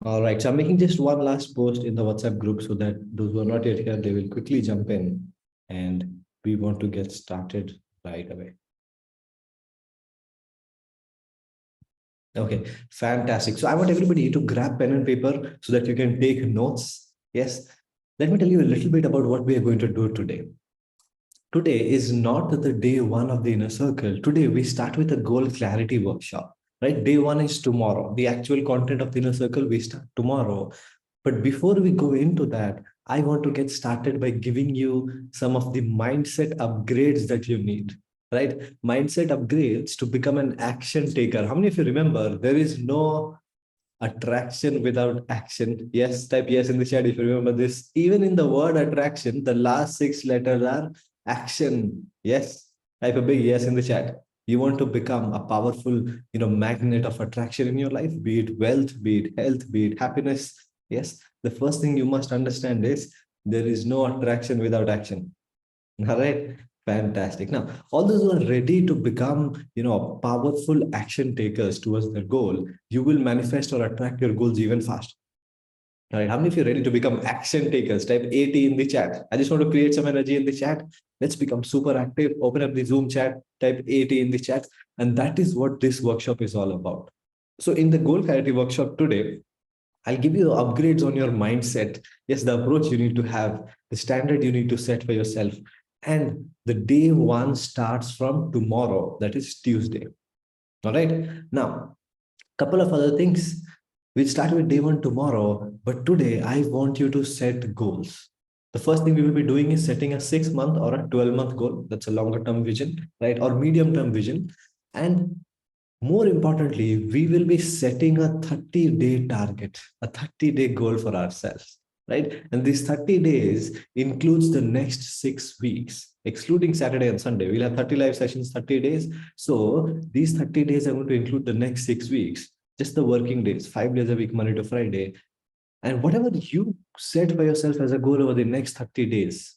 All right. So I'm making just one last post in the WhatsApp group so that those who are not yet here, they will quickly jump in, and we want to get started right away. Okay, fantastic. So I want everybody to grab pen and paper so that you can take notes. Yes. Let me tell you a little bit about what we are going to do today. Today is not the day one of the inner circle. Today we start with a goal clarity workshop, right? Day one is tomorrow. The actual content of the inner circle we start tomorrow. But before we go into that, I want to get started by giving you some of the mindset upgrades that you need, right? Mindset upgrades to become an action taker. How many of you remember there is no attraction without action? Yes, type yes in the chat if you remember this. Even in the word attraction, the last 6 letters are action. Yes, type a big yes in the chat. You want to become a powerful, magnet of attraction in your life, be it wealth, be it health, be it happiness. Yes, the first thing you must understand is there is no attraction without action. All right. Fantastic. Now, all those who are ready to become, powerful action takers towards their goal, you will manifest or attract your goals even faster. All right. How many of you are ready to become action takers? Type 80 in the chat. I just want to create some energy in the chat. Let's become super active. Open up the Zoom chat, type 80 in the chat. And that is what this workshop is all about. So in the goal clarity workshop today, I'll give you upgrades on your mindset. Yes, the approach you need to have, the standard you need to set for yourself. And the day one starts from tomorrow, that is Tuesday. All right. Now, couple of other things. We'll start with day one tomorrow, but today I want you to set goals. The first thing we will be doing is setting a 6 month or a 12-month goal. That's a longer term vision, right? Or medium term vision. And more importantly, we will be setting a 30-day target, a 30-day goal for ourselves, right? And these 30 days includes the next 6 weeks, excluding Saturday and Sunday. We'll have 30 live sessions, 30 days. So these 30 days are going to include the next 6 weeks, just the working days, 5 days a week, Monday to Friday. And whatever you set for yourself as a goal over the next 30 days,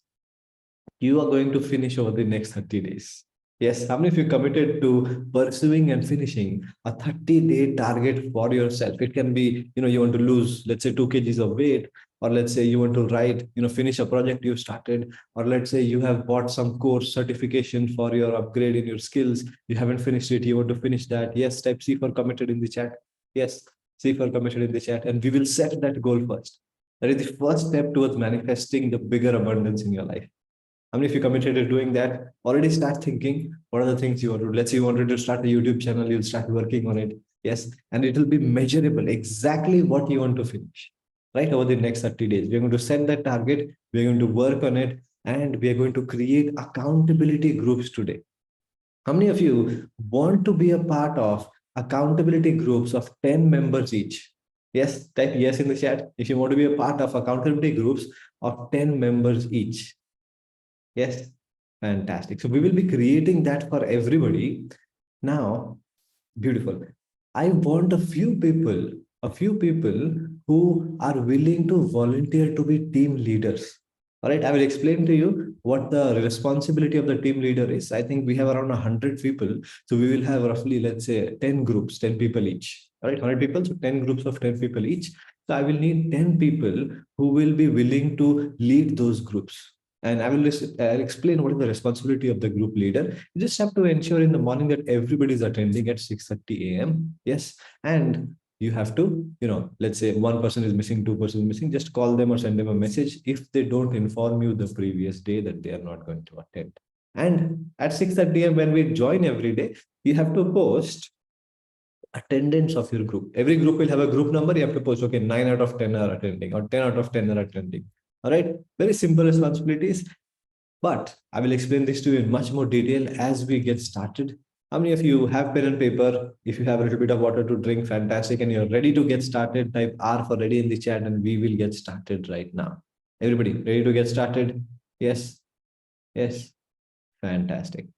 you are going to finish over the next 30 days. Yes, how many of you committed to pursuing and finishing a 30-day target for yourself? It can be, you want to lose, let's say 2 kgs of weight, or let's say you want to write, finish a project you started, or let's say you have bought some course certification for your upgrade in your skills. You haven't finished it, you want to finish that. Yes, type C for committed in the chat. Yes, C for committed in the chat. And we will set that goal first. That is the first step towards manifesting the bigger abundance in your life. How many of you committed to doing that? Already start thinking, what are the things you want to do? Let's say you wanted to start a YouTube channel, you'll start working on it. Yes. And it will be measurable, exactly what you want to finish, right? Over the next 30 days. We're going to set that target, we're going to work on it, and we are going to create accountability groups today. How many of you want to be a part of accountability groups of 10 members each? Yes, type yes in the chat if you want to be a part of accountability groups of 10 members each. Yes, fantastic. So we will be creating that for everybody. Now, beautiful. I want a few people who are willing to volunteer to be team leaders. All right, I will explain to you what the responsibility of the team leader is. I think we have around 100 people. So we will have roughly, let's say, 10 groups, 10 people each. All right, 100 people, so 10 groups of 10 people each. So I will need 10 people who will be willing to lead those groups. And I'll explain what is the responsibility of the group leader. You just have to ensure in the morning that everybody is attending at 6:30 a.m. Yes. And you have to, let's say one person is missing, 2 persons missing, just call them or send them a message if they don't inform you the previous day that they are not going to attend. And at 6:30 a.m. when we join every day, you have to post attendance of your group. Every group will have a group number. You have to post, okay, 9 out of 10 are attending or 10 out of 10 are attending. All right. Very simple responsibilities. But I will explain this to you in much more detail as we get started. How many of you have pen and paper? If you have a little bit of water to drink, fantastic. And you're ready to get started, type R for ready in the chat and we will get started right now. Everybody ready to get started? Yes. Yes. Fantastic.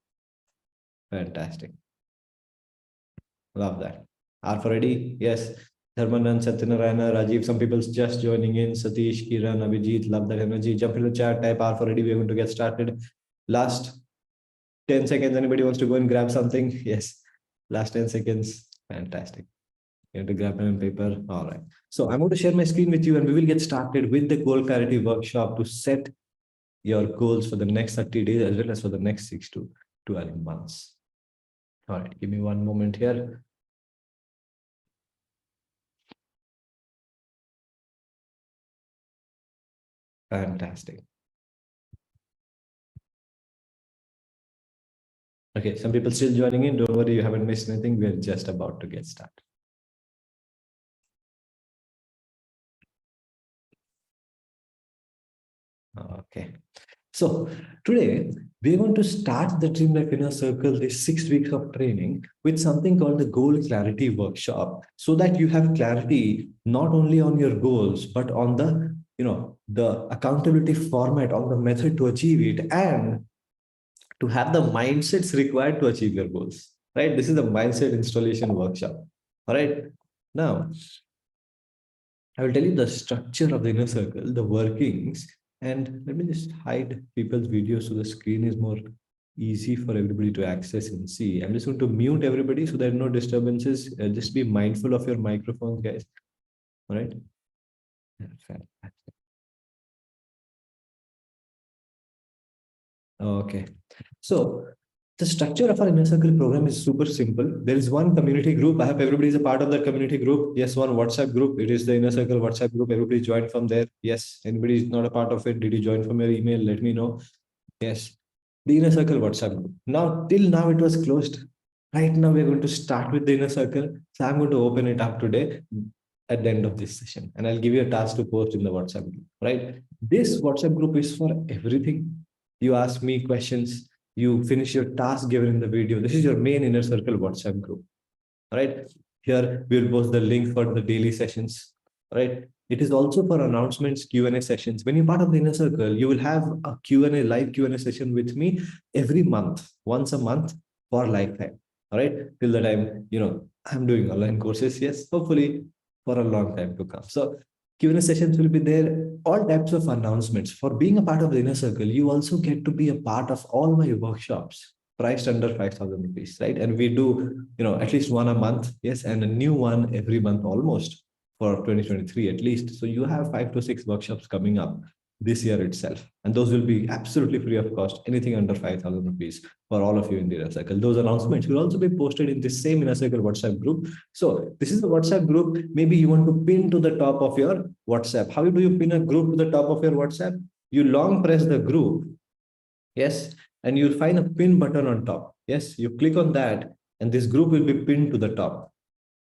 Fantastic. Love that. R for ready? Yes. Dharmanan, Satyanarayana, Rajiv, some people's just joining in. Satish, Kiran, Abhijit, love that energy. Jump into the chat, type R for ready. We're going to get started. Last 10 seconds. Anybody wants to go and grab something? Yes. Last 10 seconds. Fantastic. You have to grab pen and paper. All right. So I'm going to share my screen with you and we will get started with the goal clarity workshop to set your goals for the next 30 days as well as for the next 6 to 12 months. All right. Give me one moment here. Fantastic. Okay, some people still joining in. Don't worry, you haven't missed anything. We're just about to get started. Okay. So today we're going to start the Dream Life Inner Circle, this 6 weeks of training with something called the Goal Clarity Workshop, so that you have clarity not only on your goals, but on the, the accountability format, on the method to achieve it, and to have the mindsets required to achieve your goals, right? This is the mindset installation workshop. All right. Now, I will tell you the structure of the inner circle, the workings, and let me just hide people's videos so the screen is more easy for everybody to access and see. I'm just going to mute everybody so there are no disturbances. Just be mindful of your microphones, guys. All right. Okay. So the structure of our inner circle program is super simple. There is one community group. I hope everybody is a part of that community group. Yes, one WhatsApp group. It is the inner circle WhatsApp group. Everybody joined from there. Yes. Anybody is not a part of it? Did you join from your email? Let me know. Yes. The inner circle WhatsApp group. Now, till now it was closed. Right now we're going to start with the inner circle. So I'm going to open it up today at the end of this session. And I'll give you a task to post in the WhatsApp group, right? This WhatsApp group is for everything. You ask me questions, you finish your task given in the video. This is your main inner circle WhatsApp group. All right. Here we'll post the link for the daily sessions. All right. It is also for announcements, Q&A sessions. When you're part of the inner circle, you will have a Q&A, live Q&A session with me every month, once a month for lifetime. All right. Till the time, I'm doing online courses. Yes, hopefully for a long time to come. So Q&A sessions will be there, all types of announcements. For being a part of the inner circle, you also get to be a part of all my workshops priced under 5,000 rupees, right? And we do, at least one a month, yes, and a new one every month almost for 2023 at least. So you have 5 to 6 workshops coming up this year itself. And those will be absolutely free of cost, anything under 5,000 rupees for all of you in the inner circle. Those announcements will also be posted in this same inner circle WhatsApp group. So this is the WhatsApp group. Maybe you want to pin to the top of your WhatsApp. How do you pin a group to the top of your WhatsApp? You long press the group. Yes. And you'll find a pin button on top. Yes. You click on that and this group will be pinned to the top.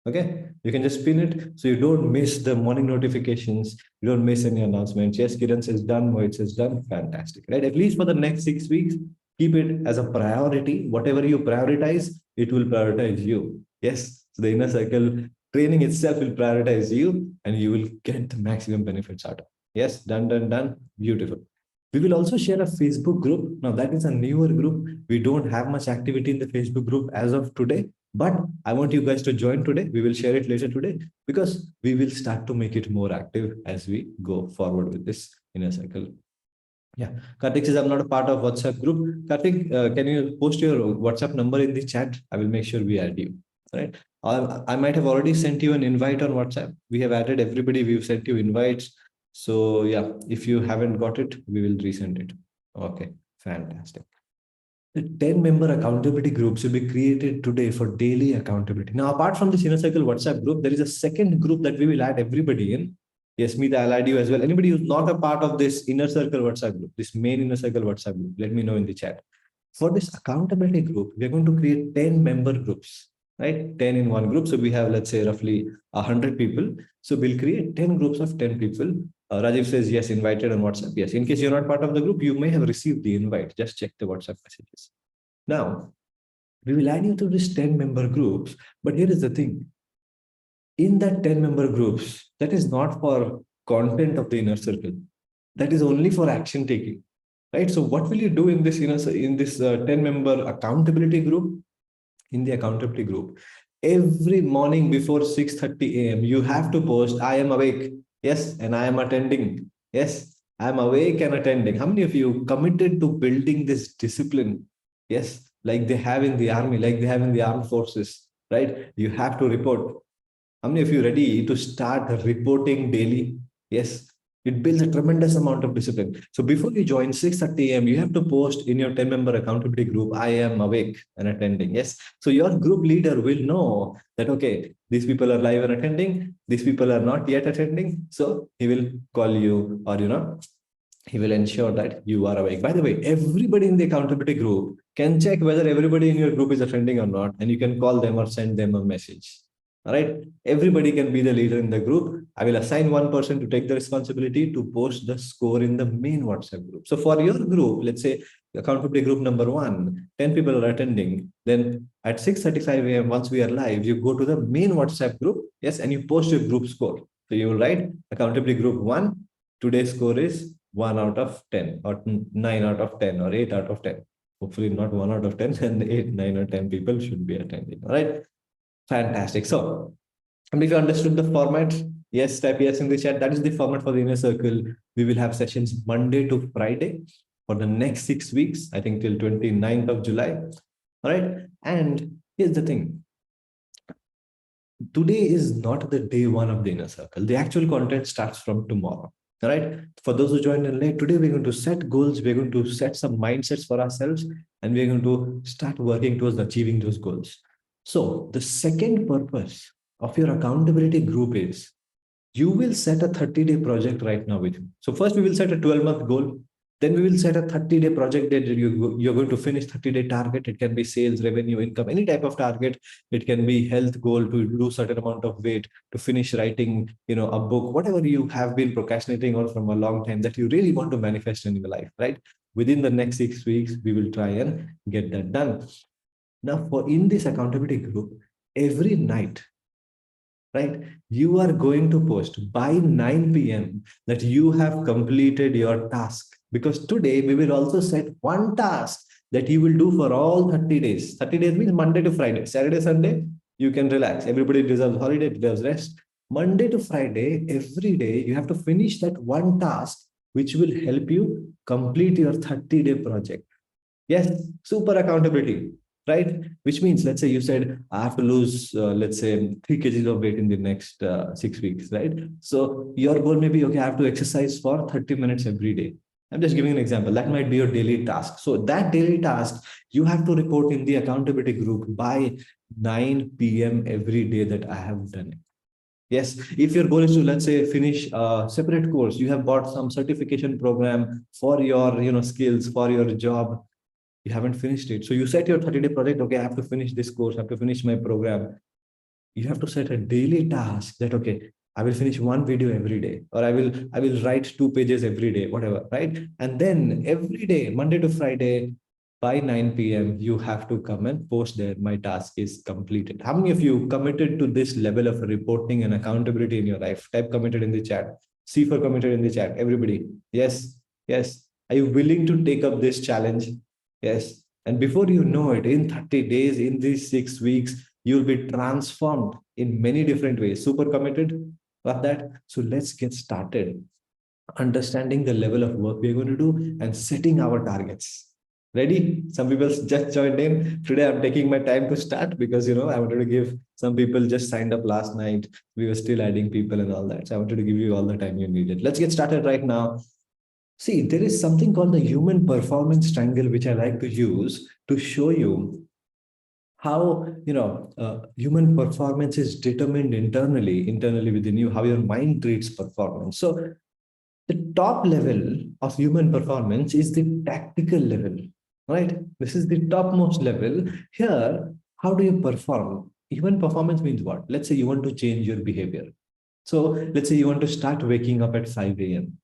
Okay, you can just pin it so you don't miss the morning notifications. You don't miss any announcements. Yes, Kiran says done. Mohit says done. Fantastic, right? At least for the next 6 weeks, keep it as a priority. Whatever you prioritize, it will prioritize you. Yes, so the inner circle training itself will prioritize you and you will get the maximum benefits out of it. Yes, done, done, done. Beautiful. We will also share a Facebook group. Now, that is a newer group. We don't have much activity in the Facebook group as of today, but I want you guys to join today. We will share it later today because we will start to make it more active as we go forward with this inner circle. Yeah, Karthik says I'm not a part of WhatsApp group. Karthik, can you post your WhatsApp number in the chat? I will make sure we add you. Right. I might have already sent you an invite on WhatsApp. We have added everybody. We've sent you invites. So yeah, if you haven't got it, we will resend it. Okay, fantastic. The 10-member accountability groups will be created today for daily accountability. Now, apart from this inner circle WhatsApp group, there is a second group that we will add everybody in. Yes, Meeta, I'll add you as well. Anybody who's not a part of this inner circle WhatsApp group, this main inner circle WhatsApp group, let me know in the chat. For this accountability group, we're going to create 10-member groups, right? 10 in one group. So we have, let's say, roughly 100 people. So we'll create 10 groups of 10 people. Rajiv says, yes, invited on WhatsApp. Yes, in case you're not part of the group, you may have received the invite. Just check the WhatsApp messages. Now, we will add you to this 10-member groups. But here is the thing. In that 10-member groups, that is not for content of the inner circle. That is only for action taking, right? So what will you do in this 10-member accountability group? In the accountability group, every morning before 6:30 a.m., you have to post, I am awake. Yes, and I am attending. Yes, I am awake and attending. How many of you committed to building this discipline? Yes, like they have in the army, like they have in the armed forces, right? You have to report. How many of you ready to start reporting daily? Yes. It builds a tremendous amount of discipline. So before you join 6:30 a.m., you have to post in your 10-member accountability group, I am awake and attending. Yes. So your group leader will know that, okay, these people are live and attending, these people are not yet attending. So he will call you, or, he will ensure that you are awake. By the way, everybody in the accountability group can check whether everybody in your group is attending or not, and you can call them or send them a message. All right. Everybody can be the leader in the group. I will assign one person to take the responsibility to post the score in the main WhatsApp group. So for your group, let's say accountability group number 1, 10 people are attending. Then at 6:35 a.m., once we are live, you go to the main WhatsApp group. Yes. And you post your group score. So you will write accountability group 1. Today's score is 1 out of 10 or 9 out of 10 or 8 out of 10. Hopefully not 1 out of 10, and 8, 9 or 10 people should be attending. All right. Fantastic. So, and if you understood the format, yes, type yes in the chat. That is the format for the inner circle. We will have sessions Monday to Friday for the next 6 weeks, I think till 29th of July. All right. And here's the thing. Today is not the day one of the inner circle. The actual content starts from tomorrow. All right. For those who joined in late, today we're going to set goals. We're going to set some mindsets for ourselves, and we're going to start working towards achieving those goals. So the second purpose of your accountability group is you will set a 30-day project right now with me. So first we will set a 12-month goal. Then we will set a 30-day project that you're going to finish 30-day target. It can be sales, revenue, income, any type of target. It can be health goal to lose certain amount of weight, to finish writing, a book, whatever you have been procrastinating on from a long time that you really want to manifest in your life, right? Within the next 6 weeks, we will try and get that done. Now, in this accountability group, every night, right, you are going to post by 9 p.m. that you have completed your task. Because today we will also set one task that you will do for all 30 days. 30 days means Monday to Friday. Saturday, Sunday, you can relax. Everybody deserves holiday, deserves rest. Monday to Friday, every day, you have to finish that one task, which will help you complete your 30-day project. Yes, super accountability, right? Which means, let's say you said, I have to lose, let's say, 3 kgs of weight in the next 6 weeks, right? So your goal may be, okay, I have to exercise for 30 minutes every day. I'm just giving an example. That might be your daily task. So that daily task, you have to report in the accountability group by 9 p.m. every day that I have done it. Yes, if your goal is to, let's say, finish a separate course, you have bought some certification program for your, skills, for your job, you haven't finished it. So you set your 30-day project, okay, I have to finish this course, I have to finish my program. You have to set a daily task that, okay, I will finish one video every day, or I will write 2 pages every day, whatever, right? And then every day, Monday to Friday, by 9 p.m., you have to come and post there, my task is completed. How many of you committed to this level of reporting and accountability in your life? Type committed in the chat. C for committed in the chat. Everybody. Yes. Yes. Are you willing to take up this challenge? Yes. And before you know it, in 30 days, in these 6 weeks, you'll be transformed in many different ways. Super committed of that. So let's get started understanding the level of work we're going to do and setting our targets. Ready? Some people just joined in. Today I'm taking my time to start because I wanted to give some people just signed up last night. We were still adding people and all that. So I wanted to give you all the time you needed. Let's get started right now. See, there is something called the human performance triangle, which I like to use to show you how human performance is determined internally within you, how your mind treats performance. So the top level of human performance is the tactical level, right? This is the topmost level. Here, how do you perform? Human performance means what? Let's say you want to change your behavior. So let's say you want to start waking up at 5 a.m.,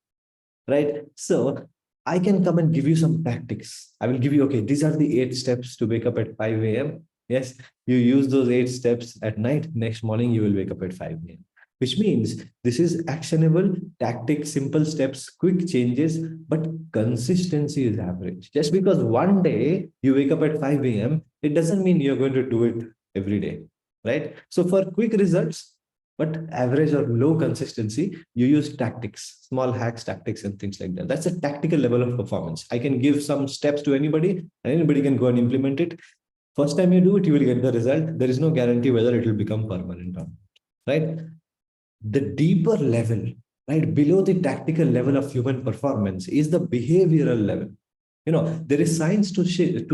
right? So I can come and give you some tactics. I will give you, okay, these are the 8 steps to wake up at 5 a.m. Yes, you use those 8 steps at night. Next morning, you will wake up at 5 a.m., which means this is actionable tactics, simple steps, quick changes, but consistency is average. Just because one day you wake up at 5 a.m., it doesn't mean you're going to do it every day, right? So for quick results, but average or low consistency, you use tactics, small hacks, tactics, and things like that. That's a tactical level of performance. I can give some steps to anybody, and anybody can go and implement it. First time you do it, you will get the result. There is no guarantee whether it will become permanent or not. right? The deeper level, right, below the tactical level of human performance is the behavioral level. There is science to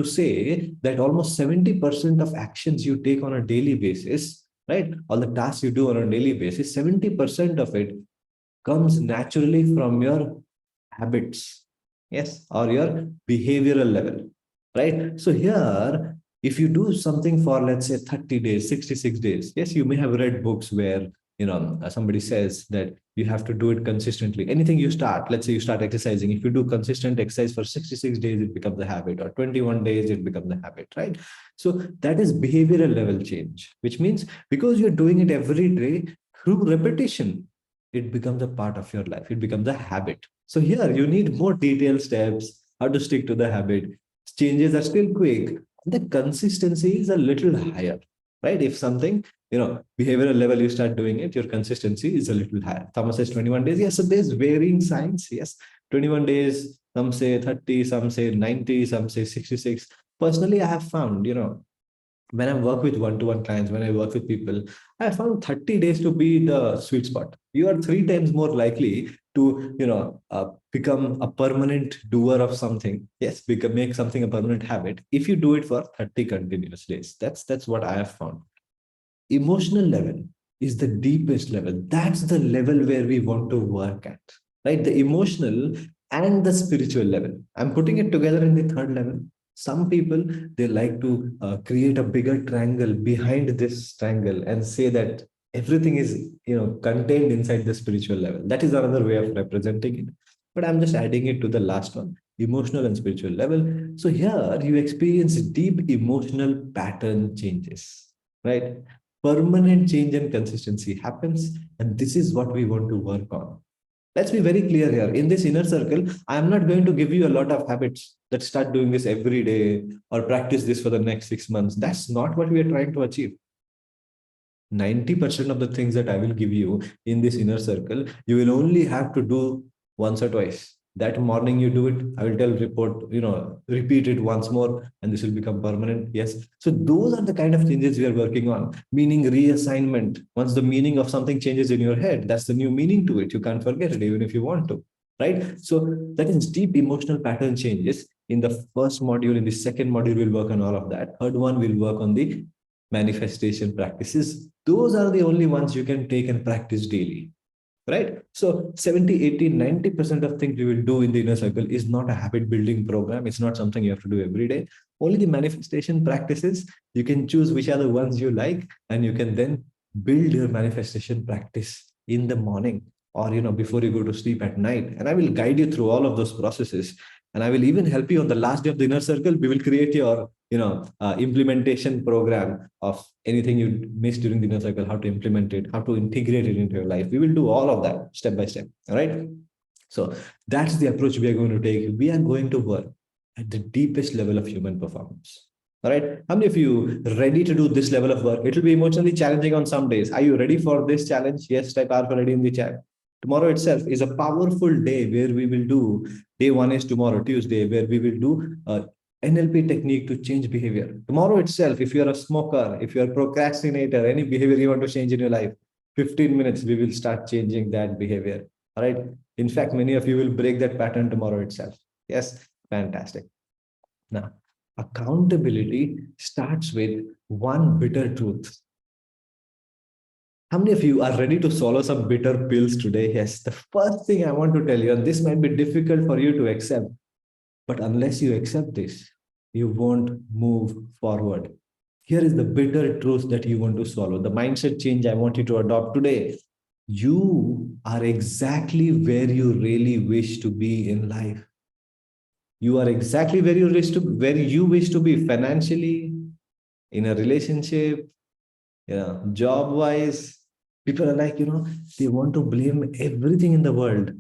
say that almost 70% of actions you take on a daily basis, right, all the tasks you do on a daily basis, 70% of it comes naturally from your habits, yes, or your behavioral level, right? So here, if you do something for, let's say, 30 days, 66 days, yes, you may have read books where, somebody says that you have to do it consistently. Anything you start, let's say you start exercising, if you do consistent exercise for 66 days, it becomes a habit, or 21 days, it becomes a habit, right? So that is behavioral level change, which means because you're doing it every day through repetition, it becomes a part of your life. It becomes a habit. So here you need more detailed steps, how to stick to the habit. Changes are still quick. The consistency is a little higher, right? If something, behavioral level, you start doing it, your consistency is a little higher. Thomas says 21 days. Yes, so there's varying science. Yes, 21 days, some say 30, some say 90, some say 66. Personally, I have found, when I work with one-to-one clients, when I work with people, I found 30 days to be the sweet spot. You are 3 times more likely to, become a permanent doer of something. Yes, make something a permanent habit if you do it for 30 continuous days. That's what I have found. Emotional level is the deepest level. That's the level where we want to work at, right? The emotional and the spiritual level. I'm putting it together in the third level. Some people, they like to create a bigger triangle behind this triangle and say that everything is, contained inside the spiritual level. That is another way of representing it. But I'm just adding it to the last one, emotional and spiritual level. So here you experience deep emotional pattern changes, right? Permanent change and consistency happens, and this is what we want to work on. Let's be very clear here. In this inner circle, I am not going to give you a lot of habits that start doing this every day or practice this for the next 6 months. That's not what we are trying to achieve. 90% of the things that I will give you in this inner circle, you will only have to do once or twice. That morning you do it, I will tell report, repeat it once more, and this will become permanent. Yes. So those are the kind of changes we are working on, meaning reassignment. Once the meaning of something changes in your head, that's the new meaning to it. You can't forget it, even if you want to. Right. So that is deep emotional pattern changes. In the first module, in the second module, we'll work on all of that. Third one, we'll work on the manifestation practices. Those are the only ones you can take and practice daily, right? So 70, 80, 90% of things you will do in the inner circle is not a habit building program. It's not something you have to do every day. Only the manifestation practices, you can choose which are the ones you like, and you can then build your manifestation practice in the morning, or before you go to sleep at night. And I will guide you through all of those processes, and I will even help you on the last day of the inner circle. We will create your implementation program of anything you missed during the inner circle, how to implement it, how to integrate it into your life. We will do all of that step by step. All right. So that's the approach we are going to take. We are going to work at the deepest level of human performance. All right. How many of you ready to do this level of work? It will be emotionally challenging on some days. Are you ready for this challenge? Yes, type R ready in the chat. Tomorrow itself is a powerful day where we will do, day one is tomorrow, Tuesday, where we will do NLP technique to change behavior. Tomorrow itself, if you're a smoker, if you're a procrastinator, any behavior you want to change in your life, 15 minutes, we will start changing that behavior. All right. In fact, many of you will break that pattern tomorrow itself. Yes, fantastic. Now, accountability starts with one bitter truth. How many of you are ready to swallow some bitter pills today? Yes, the first thing I want to tell you, and this might be difficult for you to accept, but unless you accept this, you won't move forward. Here is the bitter truth that you want to swallow. The mindset change I want you to adopt today. You are exactly where you really wish to be in life. You are exactly where you wish to be financially, in a relationship, job wise. People are like, they want to blame everything in the world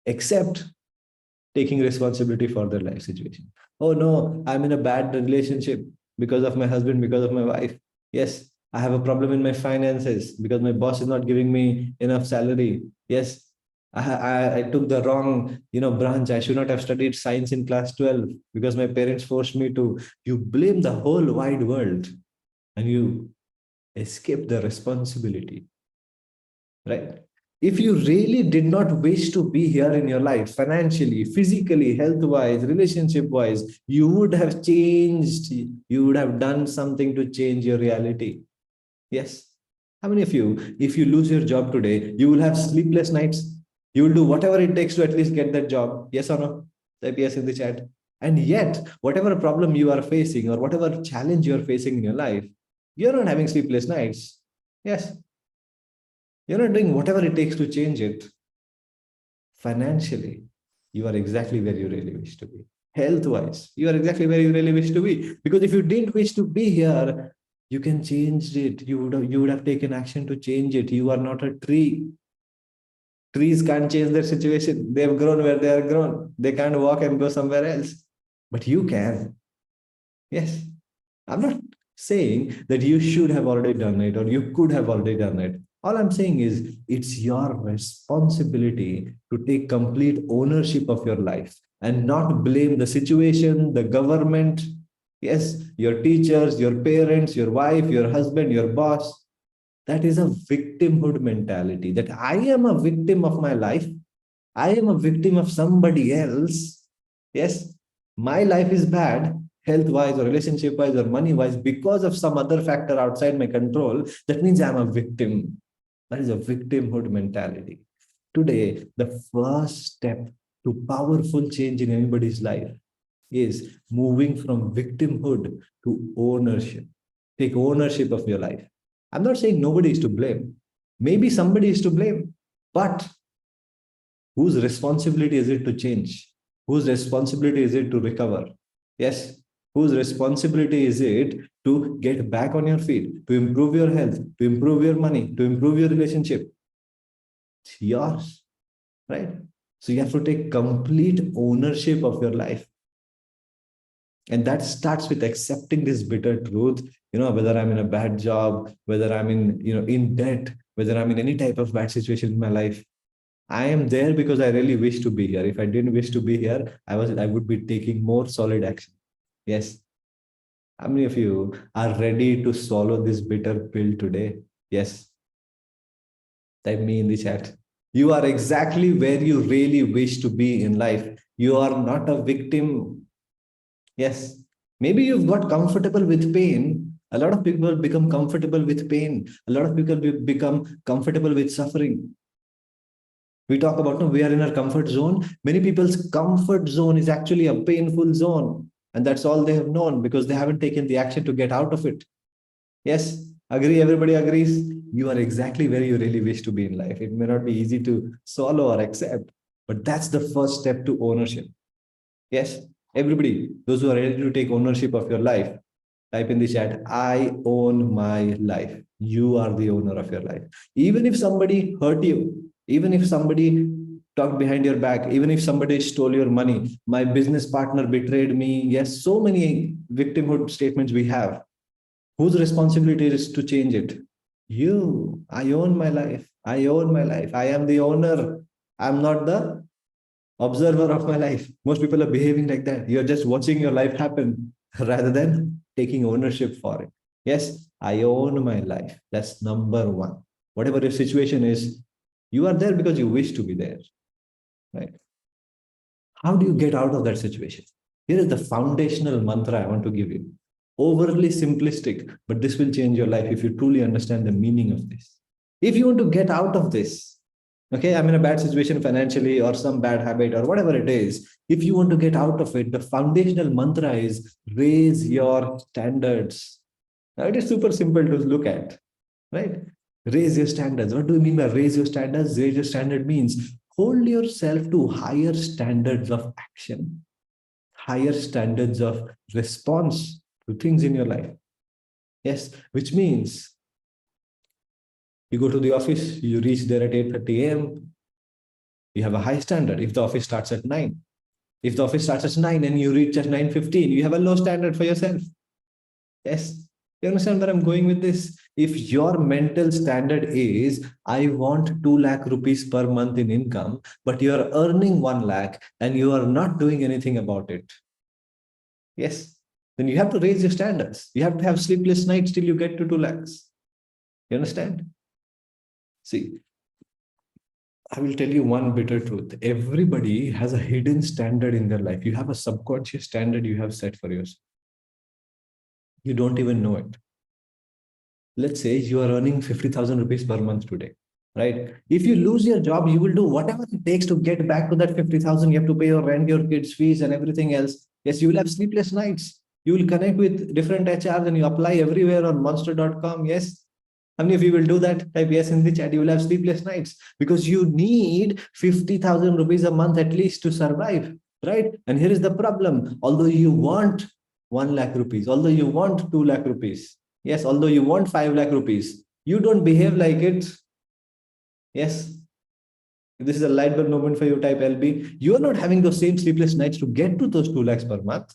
except taking responsibility for their life situation. Oh no, I'm in a bad relationship because of my husband, because of my wife. Yes, I have a problem in my finances because my boss is not giving me enough salary. Yes, I took the wrong, branch. I should not have studied science in class 12 because my parents forced me to. You blame the whole wide world and you escape the responsibility. right? If you really did not wish to be here in your life, financially, physically, health wise, relationship wise, you would have changed, you would have done something to change your reality. Yes. How many of you, if you lose your job today, you will have sleepless nights? You will do whatever it takes to at least get that job. Yes or no? Type yes in the chat. And yet, whatever problem you are facing or whatever challenge you are facing in your life, you're not having sleepless nights. Yes. You're not doing whatever it takes to change it. Financially, you are exactly where you really wish to be. Health wise, you are exactly where you really wish to be. Because if you didn't wish to be here, you can change it. You would have taken action to change it. You are not a tree. Trees can't change their situation. They have grown where they are grown. They can't walk and go somewhere else. But you can. Yes. I'm not saying that you should have already done it or you could have already done it. All I'm saying is it's your responsibility to take complete ownership of your life and not blame the situation, the government, yes, your teachers, your parents, your wife, your husband, your boss. That is a victimhood mentality that I am a victim of my life. I am a victim of somebody else. Yes, my life is bad, health wise or relationship wise or money wise, because of some other factor outside my control. That means I'm a victim. That is a victimhood mentality. Today, the first step to powerful change in anybody's life is moving from victimhood to ownership. Take ownership of your life. I'm not saying nobody is to blame. Maybe somebody is to blame, but whose responsibility is it to change? Whose responsibility is it to recover? Yes. Whose responsibility is it to get back on your feet, to improve your health, to improve your money, to improve your relationship? It's yours, right? So you have to take complete ownership of your life. And that starts with accepting this bitter truth, whether I'm in a bad job, whether I'm in debt, whether I'm in any type of bad situation in my life. I am there because I really wish to be here. If I didn't wish to be here, I would be taking more solid action. Yes. How many of you are ready to swallow this bitter pill today? Yes. Type me in the chat. You are exactly where you really wish to be in life. You are not a victim. Yes. Maybe you've got comfortable with pain. A lot of people become comfortable with pain. A lot of people become comfortable with suffering. We talk about, no, we are in our comfort zone. Many people's comfort zone is actually a painful zone. And that's all they have known because they haven't taken the action to get out of it. Yes, agree. Everybody agrees. You are exactly where you really wish to be in life. It may not be easy to swallow or accept, but that's the first step to ownership. Yes, everybody, those who are ready to take ownership of your life, type in the chat, I own my life. You are the owner of your life. Even if somebody hurt you, even if somebody talked behind your back, even if somebody stole your money, my business partner betrayed me. Yes, so many victimhood statements we have. Whose responsibility is to change it? You. I own my life. I own my life. I am the owner. I'm not the observer of my life. Most people are behaving like that. You're just watching your life happen rather than taking ownership for it. Yes, I own my life. That's number one. Whatever your situation is, you are there because you wish to be there. Right? How do you get out of that situation? Here is the foundational mantra I want to give you. Overly simplistic, but this will change your life if you truly understand the meaning of this. If you want to get out of this, okay, I'm in a bad situation financially or some bad habit or whatever it is. If you want to get out of it, the foundational mantra is raise your standards. Now, it is super simple to look at, right? Raise your standards. What do you mean by raise your standards? Raise your standard means hold yourself to higher standards of action, higher standards of response to things in your life. Yes, which means you go to the office, you reach there at 8:30 a.m. You have a high standard. If the office starts at 9, if the office starts at 9 and you reach at 9:15, you have a low standard for yourself. Yes. You understand where I'm going with this? If your mental standard is, I want 2 lakh rupees per month in income, but you are earning 1 lakh and you are not doing anything about it. Yes. Then you have to raise your standards. You have to have sleepless nights till you get to 2 lakhs. You understand? See, I will tell you one bitter truth. Everybody has a hidden standard in their life. You have a subconscious standard you have set for yourself. You don't even know it. Let's say you are earning 50,000 rupees per month today, right? If you lose your job, you will do whatever it takes to get back to that 50,000. You have to pay your rent, your kids' fees, and everything else. Yes, you will have sleepless nights. You will connect with different HRs and you apply everywhere on monster.com. Yes. How many of you will do that? Type yes in the chat. You will have sleepless nights because you need 50,000 rupees a month at least to survive, right? And here is the problem. Although you want 1 lakh rupees, although you want 2 lakh rupees, yes, although you want 5 lakh rupees, you don't behave like it. Yes. If this is a light bulb moment for you, type LB. You are not having those same sleepless nights to get to those 2 lakhs per month.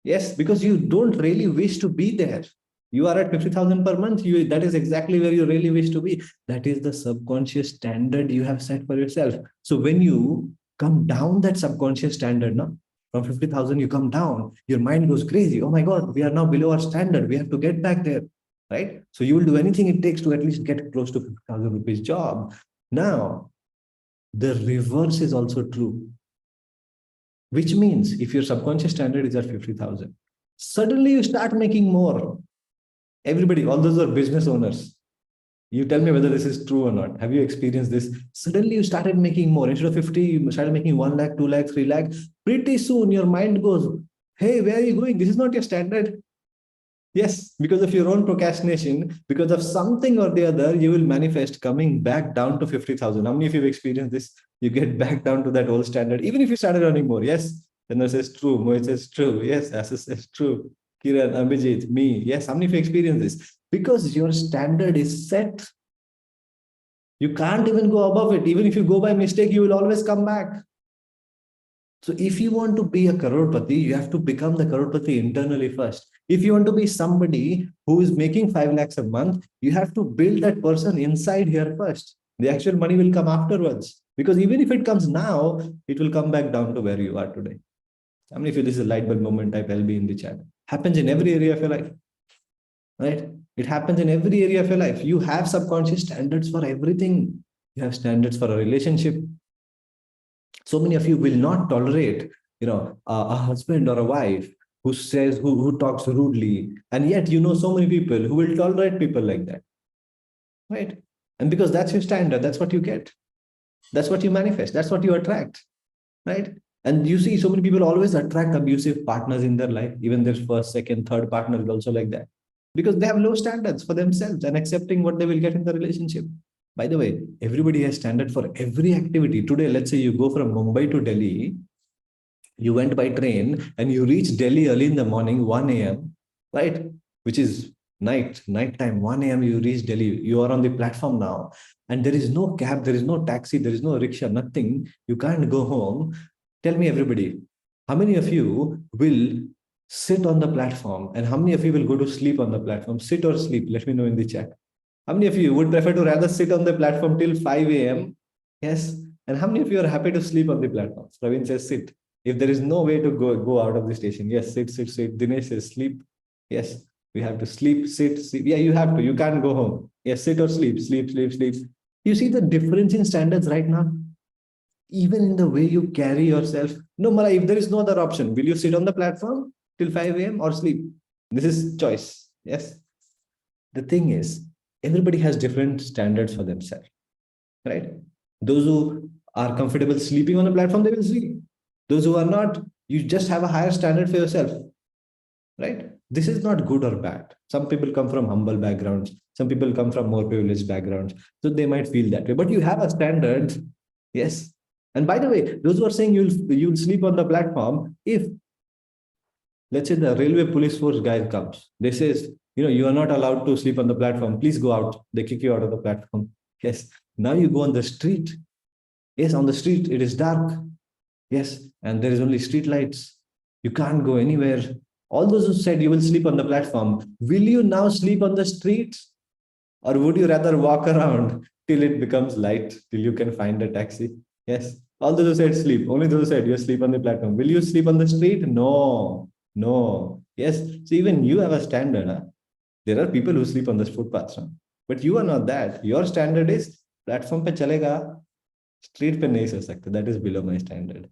Yes, because you don't really wish to be there. You are at 50,000 per month. That is exactly where you really wish to be. That is the subconscious standard you have set for yourself. So when you come down that subconscious standard, no, from 50,000, you come down, your mind goes crazy. Oh my God, we are now below our standard. We have to get back there, right? So you will do anything it takes to at least get close to 50,000 rupees job. Now, the reverse is also true, which means if your subconscious standard is at 50,000, suddenly you start making more. Everybody, all those are business owners. You tell me whether this is true or not. Have you experienced this? Suddenly you started making more. Instead of 50, you started making 1 lakh, 2 lakh, 3 lakh. Pretty soon your mind goes, hey, where are you going? This is not your standard. Yes, because of your own procrastination, because of something or the other, you will manifest coming back down to 50,000. How many of you have experienced this? You get back down to that old standard, even if you started earning more. Yes, Chandra says true. Mohit says true. Yes, Assis says true. Kiran, Abhijit, me. Yes, how many of you experience this? Because your standard is set. You can't even go above it. Even if you go by mistake, you will always come back. So if you want to be a crorepati, you have to become the crorepati internally first. If you want to be somebody who is making 5 lakhs a month, you have to build that person inside here first. The actual money will come afterwards. Because even if it comes now, it will come back down to where you are today. How many of you, this is a light bulb moment type LB in the chat? Happens in every area of your life, right? It happens in every area of your life. You have subconscious standards for everything. You have standards for a relationship. So many of you will not tolerate, a husband or a wife who says, who talks rudely. And yet, so many people who will tolerate people like that, right? And because that's your standard, that's what you get. That's what you manifest. That's what you attract, right? And you see so many people always attract abusive partners in their life. Even their first, second, third partner is also like that because they have low standards for themselves and accepting what they will get in the relationship. By the way, everybody has standard for every activity. Today, let's say you go from Mumbai to Delhi, you went by train and you reach Delhi early in the morning, 1 a.m., right? Which is nighttime, 1 a.m. You reach Delhi. You are on the platform now. And there is no cab, there is no taxi, there is no rickshaw, nothing. You can't go home. Tell me, everybody, how many of you will sit on the platform and how many of you will go to sleep on the platform? Sit or sleep? Let me know in the chat. How many of you would prefer to rather sit on the platform till 5 a.m.? Yes. And how many of you are happy to sleep on the platform? Praveen says sit. If there is no way to go out of the station, yes, sit. Dinesh says sleep. Yes, we have to sleep, sit. Yeah, you have to. You can't go home. Yes, sit or sleep. Sleep. You see the difference in standards right now? Even in the way you carry yourself. No, Mala, if there is no other option, will you sit on the platform till 5 a.m. or sleep? This is choice. Yes. The thing is, everybody has different standards for themselves, right? Those who are comfortable sleeping on a platform, they will sleep. Those who are not, you just have a higher standard for yourself, right? This is not good or bad. Some people come from humble backgrounds. Some people come from more privileged backgrounds. So they might feel that way. But you have a standard, yes. And by the way, those who are saying you'll sleep on the platform, if let's say the railway police force guy comes, they says, you are not allowed to sleep on the platform. Please go out. They kick you out of the platform. Yes. Now you go on the street. Yes, on the street, it is dark. Yes, and there is only street lights. You can't go anywhere. All those who said you will sleep on the platform, will you now sleep on the streets? Or would you rather walk around till it becomes light, till you can find a taxi? Yes. All those who said sleep, only those who said you sleep on the platform. Will you sleep on the street? No. Yes. So even you have a standard. Huh? There are people who sleep on the footpaths. Huh? But you are not that. Your standard is platform pe chalega. Street पे नहीं सो सकते. That is below my standard.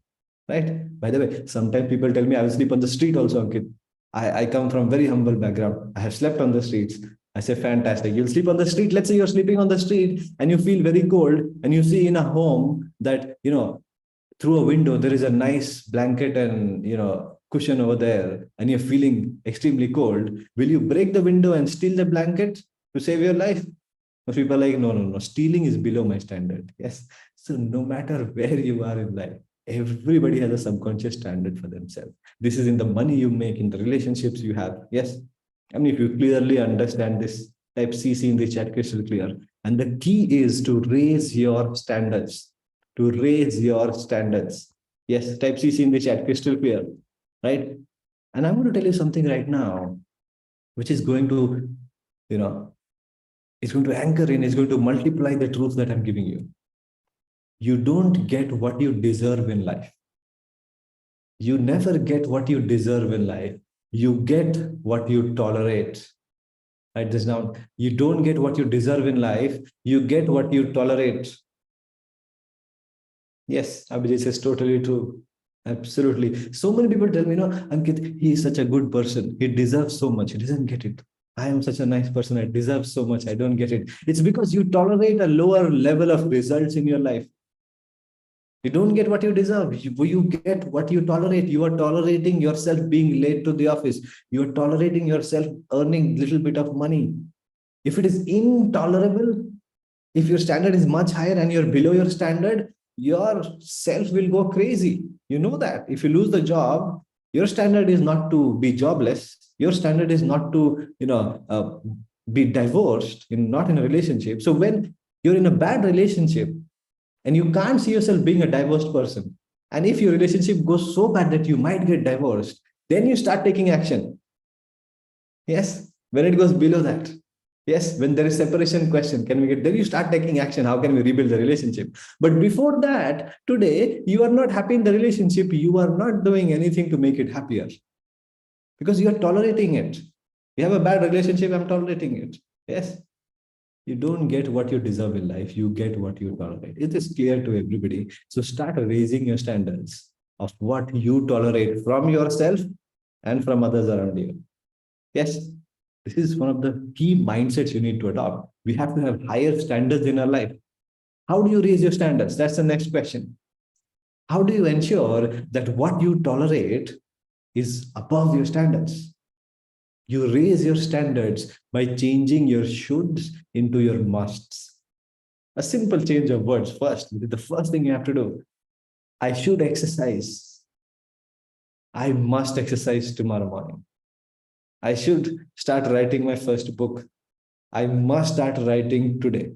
Right? By the way, sometimes people tell me I will sleep on the street also, Ankit. I come from very humble background. I have slept on the streets. I say, fantastic. You'll sleep on the street. Let's say you're sleeping on the street and you feel very cold and you see in a home that, through a window, there is a nice blanket and, cushion over there and you're feeling extremely cold. Will you break the window and steal the blanket to save your life? But people are like, no, no, no, stealing is below my standard. Yes. So no matter where you are in life, everybody has a subconscious standard for themselves. This is in the money you make, in the relationships you have. Yes. I mean, if you clearly understand this, type CC in the chat, crystal clear. And the key is to raise your standards. To raise your standards. Yes, type CC in the chat, crystal clear. Right? And I'm going to tell you something right now, which is going to, it's going to anchor in, it's going to multiply the truth that I'm giving you. You don't get what you deserve in life. You never get what you deserve in life. You get what you tolerate. Write this down. You don't get what you deserve in life. You get what you tolerate. Yes, Abhijit says totally true. Absolutely. So many people tell me, Ankit, he is such a good person. He deserves so much. He doesn't get it. I am such a nice person. I deserve so much. I don't get it. It's because you tolerate a lower level of results in your life. You don't get what you deserve. You get what you tolerate. You are tolerating yourself being late to the office. You are tolerating yourself earning little bit of money. If it is intolerable, if your standard is much higher and you're below your standard, your self will go crazy. You know that. If you lose the job, your standard is not to be jobless. Your standard is not to, be divorced, not in a relationship. So when you're in a bad relationship, and you can't see yourself being a divorced person. And if your relationship goes so bad that you might get divorced, then you start taking action. Yes, when it goes below that. Yes, when there is separation question, can we get, then you start taking action. How can we rebuild the relationship? But before that, today, you are not happy in the relationship. You are not doing anything to make it happier because you are tolerating it. You have a bad relationship, I'm tolerating it. Yes, you don't get what you deserve in life. You get what you tolerate. It is clear to everybody. So start raising your standards of what you tolerate from yourself and from others around you. Yes, this is one of the key mindsets you need to adopt. We have to have higher standards in our life. How do you raise your standards? That's the next question. How do you ensure that what you tolerate is above your standards? You raise your standards by changing your shoulds into your musts. A simple change of words first. The first thing you have to do. I should exercise. I must exercise tomorrow morning. I should start writing my first book. I must start writing today.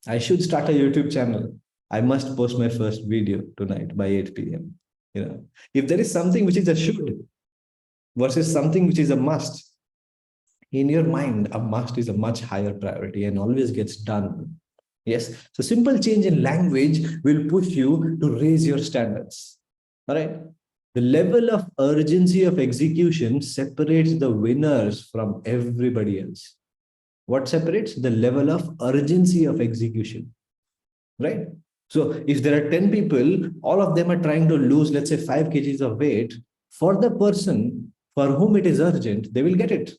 I should start a YouTube channel. I must post my first video tonight by 8 p.m. If there is something which is a should versus something which is a must, in your mind, a must is a much higher priority and always gets done. Yes. So simple change in language will push you to raise your standards. All right. The level of urgency of execution separates the winners from everybody else. What separates? The level of urgency of execution. Right. So if there are 10 people, all of them are trying to lose, let's say 5 kgs of weight. For the person for whom it is urgent, they will get it.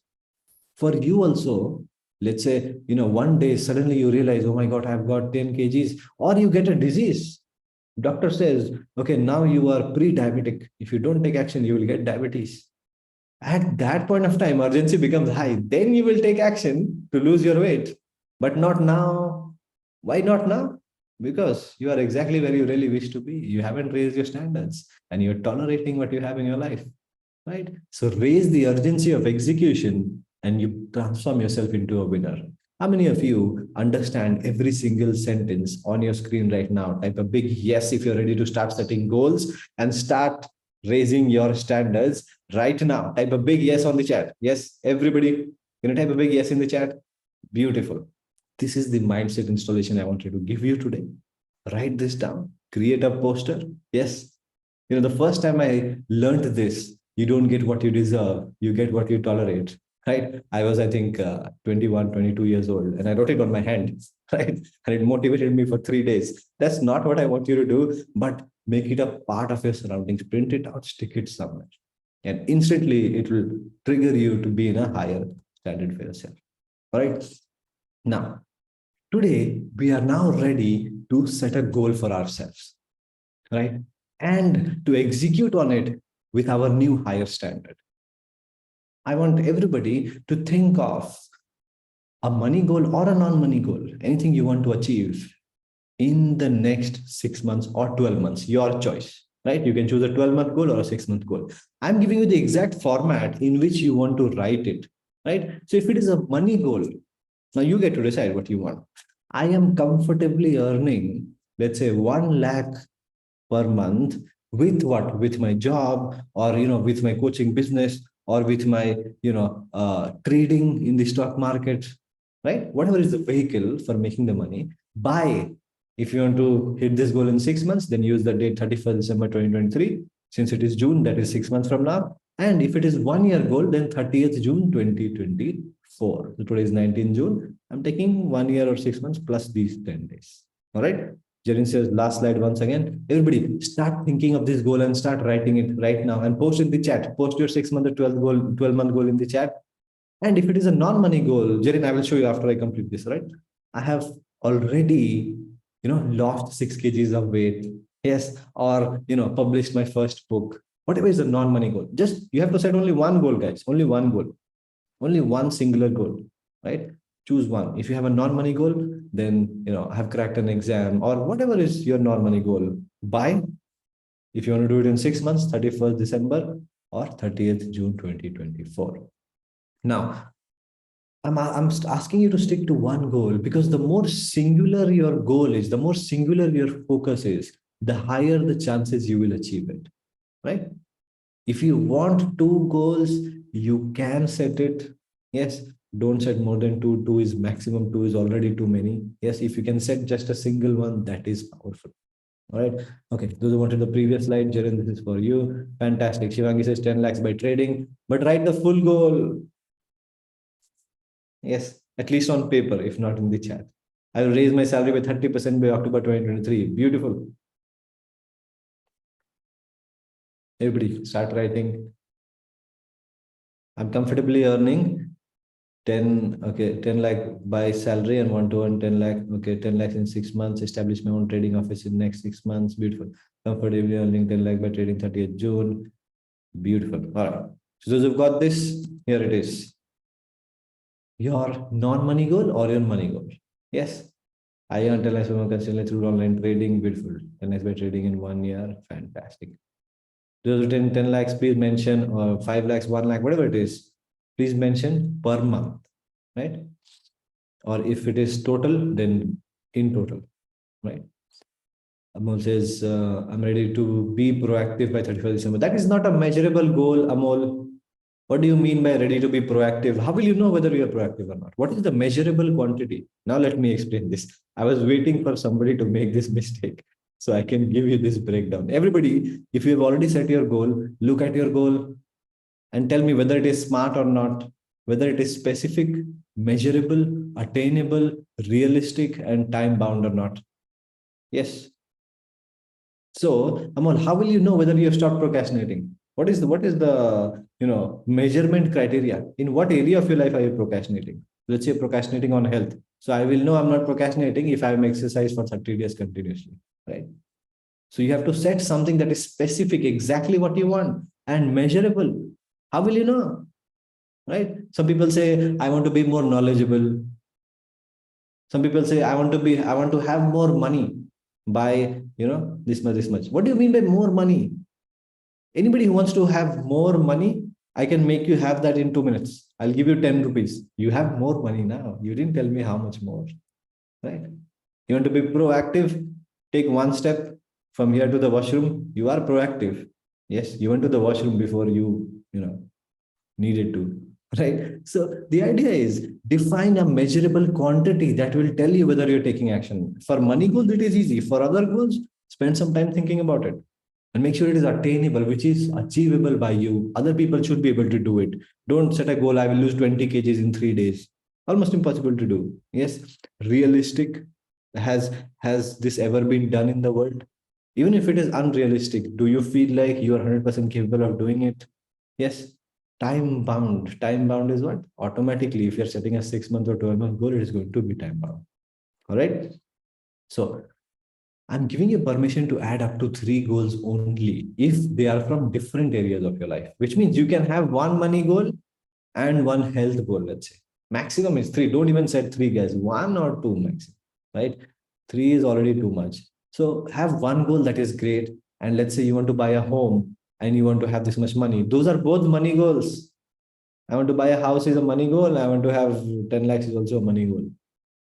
For you also, let's say, one day suddenly you realize, oh my God, I've got 10 kgs, or you get a disease. Doctor says, okay, now you are pre-diabetic. If you don't take action, you will get diabetes. At that point of time, urgency becomes high. Then you will take action to lose your weight, but not now. Why not now? Because you are exactly where you really wish to be. You haven't raised your standards and you're tolerating what you have in your life, right? So raise the urgency of execution and you transform yourself into a winner. How many of you understand every single sentence on your screen right now? Type a big yes if you're ready to start setting goals and start raising your standards right now. Type a big yes on the chat. Yes, everybody, type a big yes in the chat. Beautiful. This is the mindset installation I wanted to give you today. Write this down. Create a poster. Yes. The first time I learned this, you don't get what you deserve, you get what you tolerate. right? I was, I think, 21, 22 years old, and I wrote it on my hand, right? And it motivated me for 3 days. That's not what I want you to do, but make it a part of your surroundings. Print it out, stick it somewhere. And instantly it will trigger you to be in a higher standard for yourself. All right. Now, today we are now ready to set a goal for ourselves, right? And to execute on it with our new higher standard. I want everybody to think of a money goal or a non-money goal, anything you want to achieve in the next 6 months or 12 months, your choice, right? You can choose a 12-month goal or a 6-month goal. I'm giving you the exact format in which you want to write it, right? So if it is a money goal, now you get to decide what you want. I am comfortably earning, let's say 1 lakh per month with what? With my job, or, with my coaching business, or with my, trading in the stock market, right? Whatever is the vehicle for making the money. Buy. If you want to hit this goal in 6 months, then use the date 31st December 2023. Since it is June, that is 6 months from now. And if it is 1 year goal, then 30th June 2024. So today is 19th June. I'm taking 1 year or 6 months plus these 10 days. All right. Jerin says, last slide once again. Everybody start thinking of this goal and start writing it right now and post in the chat. Post your 6-month or 12-month goal in the chat. And if it is a non-money goal, Jerin, I will show you after I complete this, right? I have already, lost 6 kgs of weight. Yes. Or, published my first book. Whatever is the non-money goal. Just, you have to set only one goal, guys. Only one goal. Only one singular goal, right? Choose one. If you have a non-money goal, then, I have cracked an exam or whatever is your non-money goal. Buy. If you want to do it in 6 months, 31st December or 30th June 2024. Now, I'm asking you to stick to one goal, because the more singular your goal is, the more singular your focus is, the higher the chances you will achieve it, right? If you want 2 goals, you can set it. Yes, don't set more than 2. 2 is maximum. 2 is already too many. Yes, if you can set just a single one, that is powerful. All right. Okay. Those who wanted the previous slide, Jaren, this is for you. Fantastic. Shivangi says 10 lakhs by trading, but write the full goal. Yes, at least on paper, if not in the chat. I will raise my salary by 30% by October 2023. Beautiful. Everybody start writing. I'm comfortably earning 10 lakh by salary and want to earn 10 lakh. Okay, 10 lakhs in 6 months. Establish my own trading office in next 6 months. Beautiful. Comfortably earning 10 lakh by trading 30th June. Beautiful. All right. So those who've got this, here it is. Your non-money goal or your money goal. Yes. I earn 10 lakhs consistently through online trading. Beautiful. 10 lakhs by trading in 1 year. Fantastic. Those 10 lakhs, please mention, or 5 lakhs, 1 lakh, whatever it is, please mention per month, right? Or if it is total, then in total, right? Amol says, I'm ready to be proactive by 31st December. That is not a measurable goal, Amol. What do you mean by ready to be proactive? How will you know whether you are proactive or not? What is the measurable quantity? Now let me explain this. I was waiting for somebody to make this mistake, so I can give you this breakdown. Everybody, if you have already set your goal, look at your goal and tell me whether it is smart or not, whether it is specific, measurable, attainable, realistic, and time bound or not. Yes. So, Amol, how will you know whether you have stopped procrastinating? What is the measurement criteria? In what area of your life are you procrastinating? Let's say procrastinating on health. So I will know I'm not procrastinating if I'm exercise for 30 days continuously, right? So you have to set something that is specific, exactly what you want, and measurable. How will you know? Right? Some people say, I want to be more knowledgeable. Some people say, I want to have more money by, this much. What do you mean by more money? Anybody who wants to have more money, I can make you have that in 2 minutes. I'll give you 10 rupees. You have more money now. You didn't tell me how much more, right? You want to be proactive? Take one step from here to the washroom. You are proactive. Yes, you went to the washroom before you needed to, right? So the idea is define a measurable quantity that will tell you whether you're taking action. For money goals, it is easy. For other goals, spend some time thinking about it. and make sure it is attainable, which is achievable by you. Other people should be able to do it. Don't set a goal, I will lose 20 kgs in 3 days. Almost impossible to do. Yes, realistic. Has this ever been done in the world? Even if it is unrealistic, do you feel like you are 100% capable of doing it? Yes. Time bound. Time bound is what? Automatically, if you're setting a 6 month or 12-month goal, it is going to be time bound. All right. So I'm giving you permission to add up to 3 goals only if they are from different areas of your life, which means you can have one money goal and one health goal, let's say. Maximum is 3. Don't even set 3, guys. 1 or 2 maximum, right? 3 is already too much. So have one goal that is great. And let's say you want to buy a home and you want to have this much money. Those are both money goals. I want to buy a house is a money goal. I want to have 10 lakhs is also a money goal,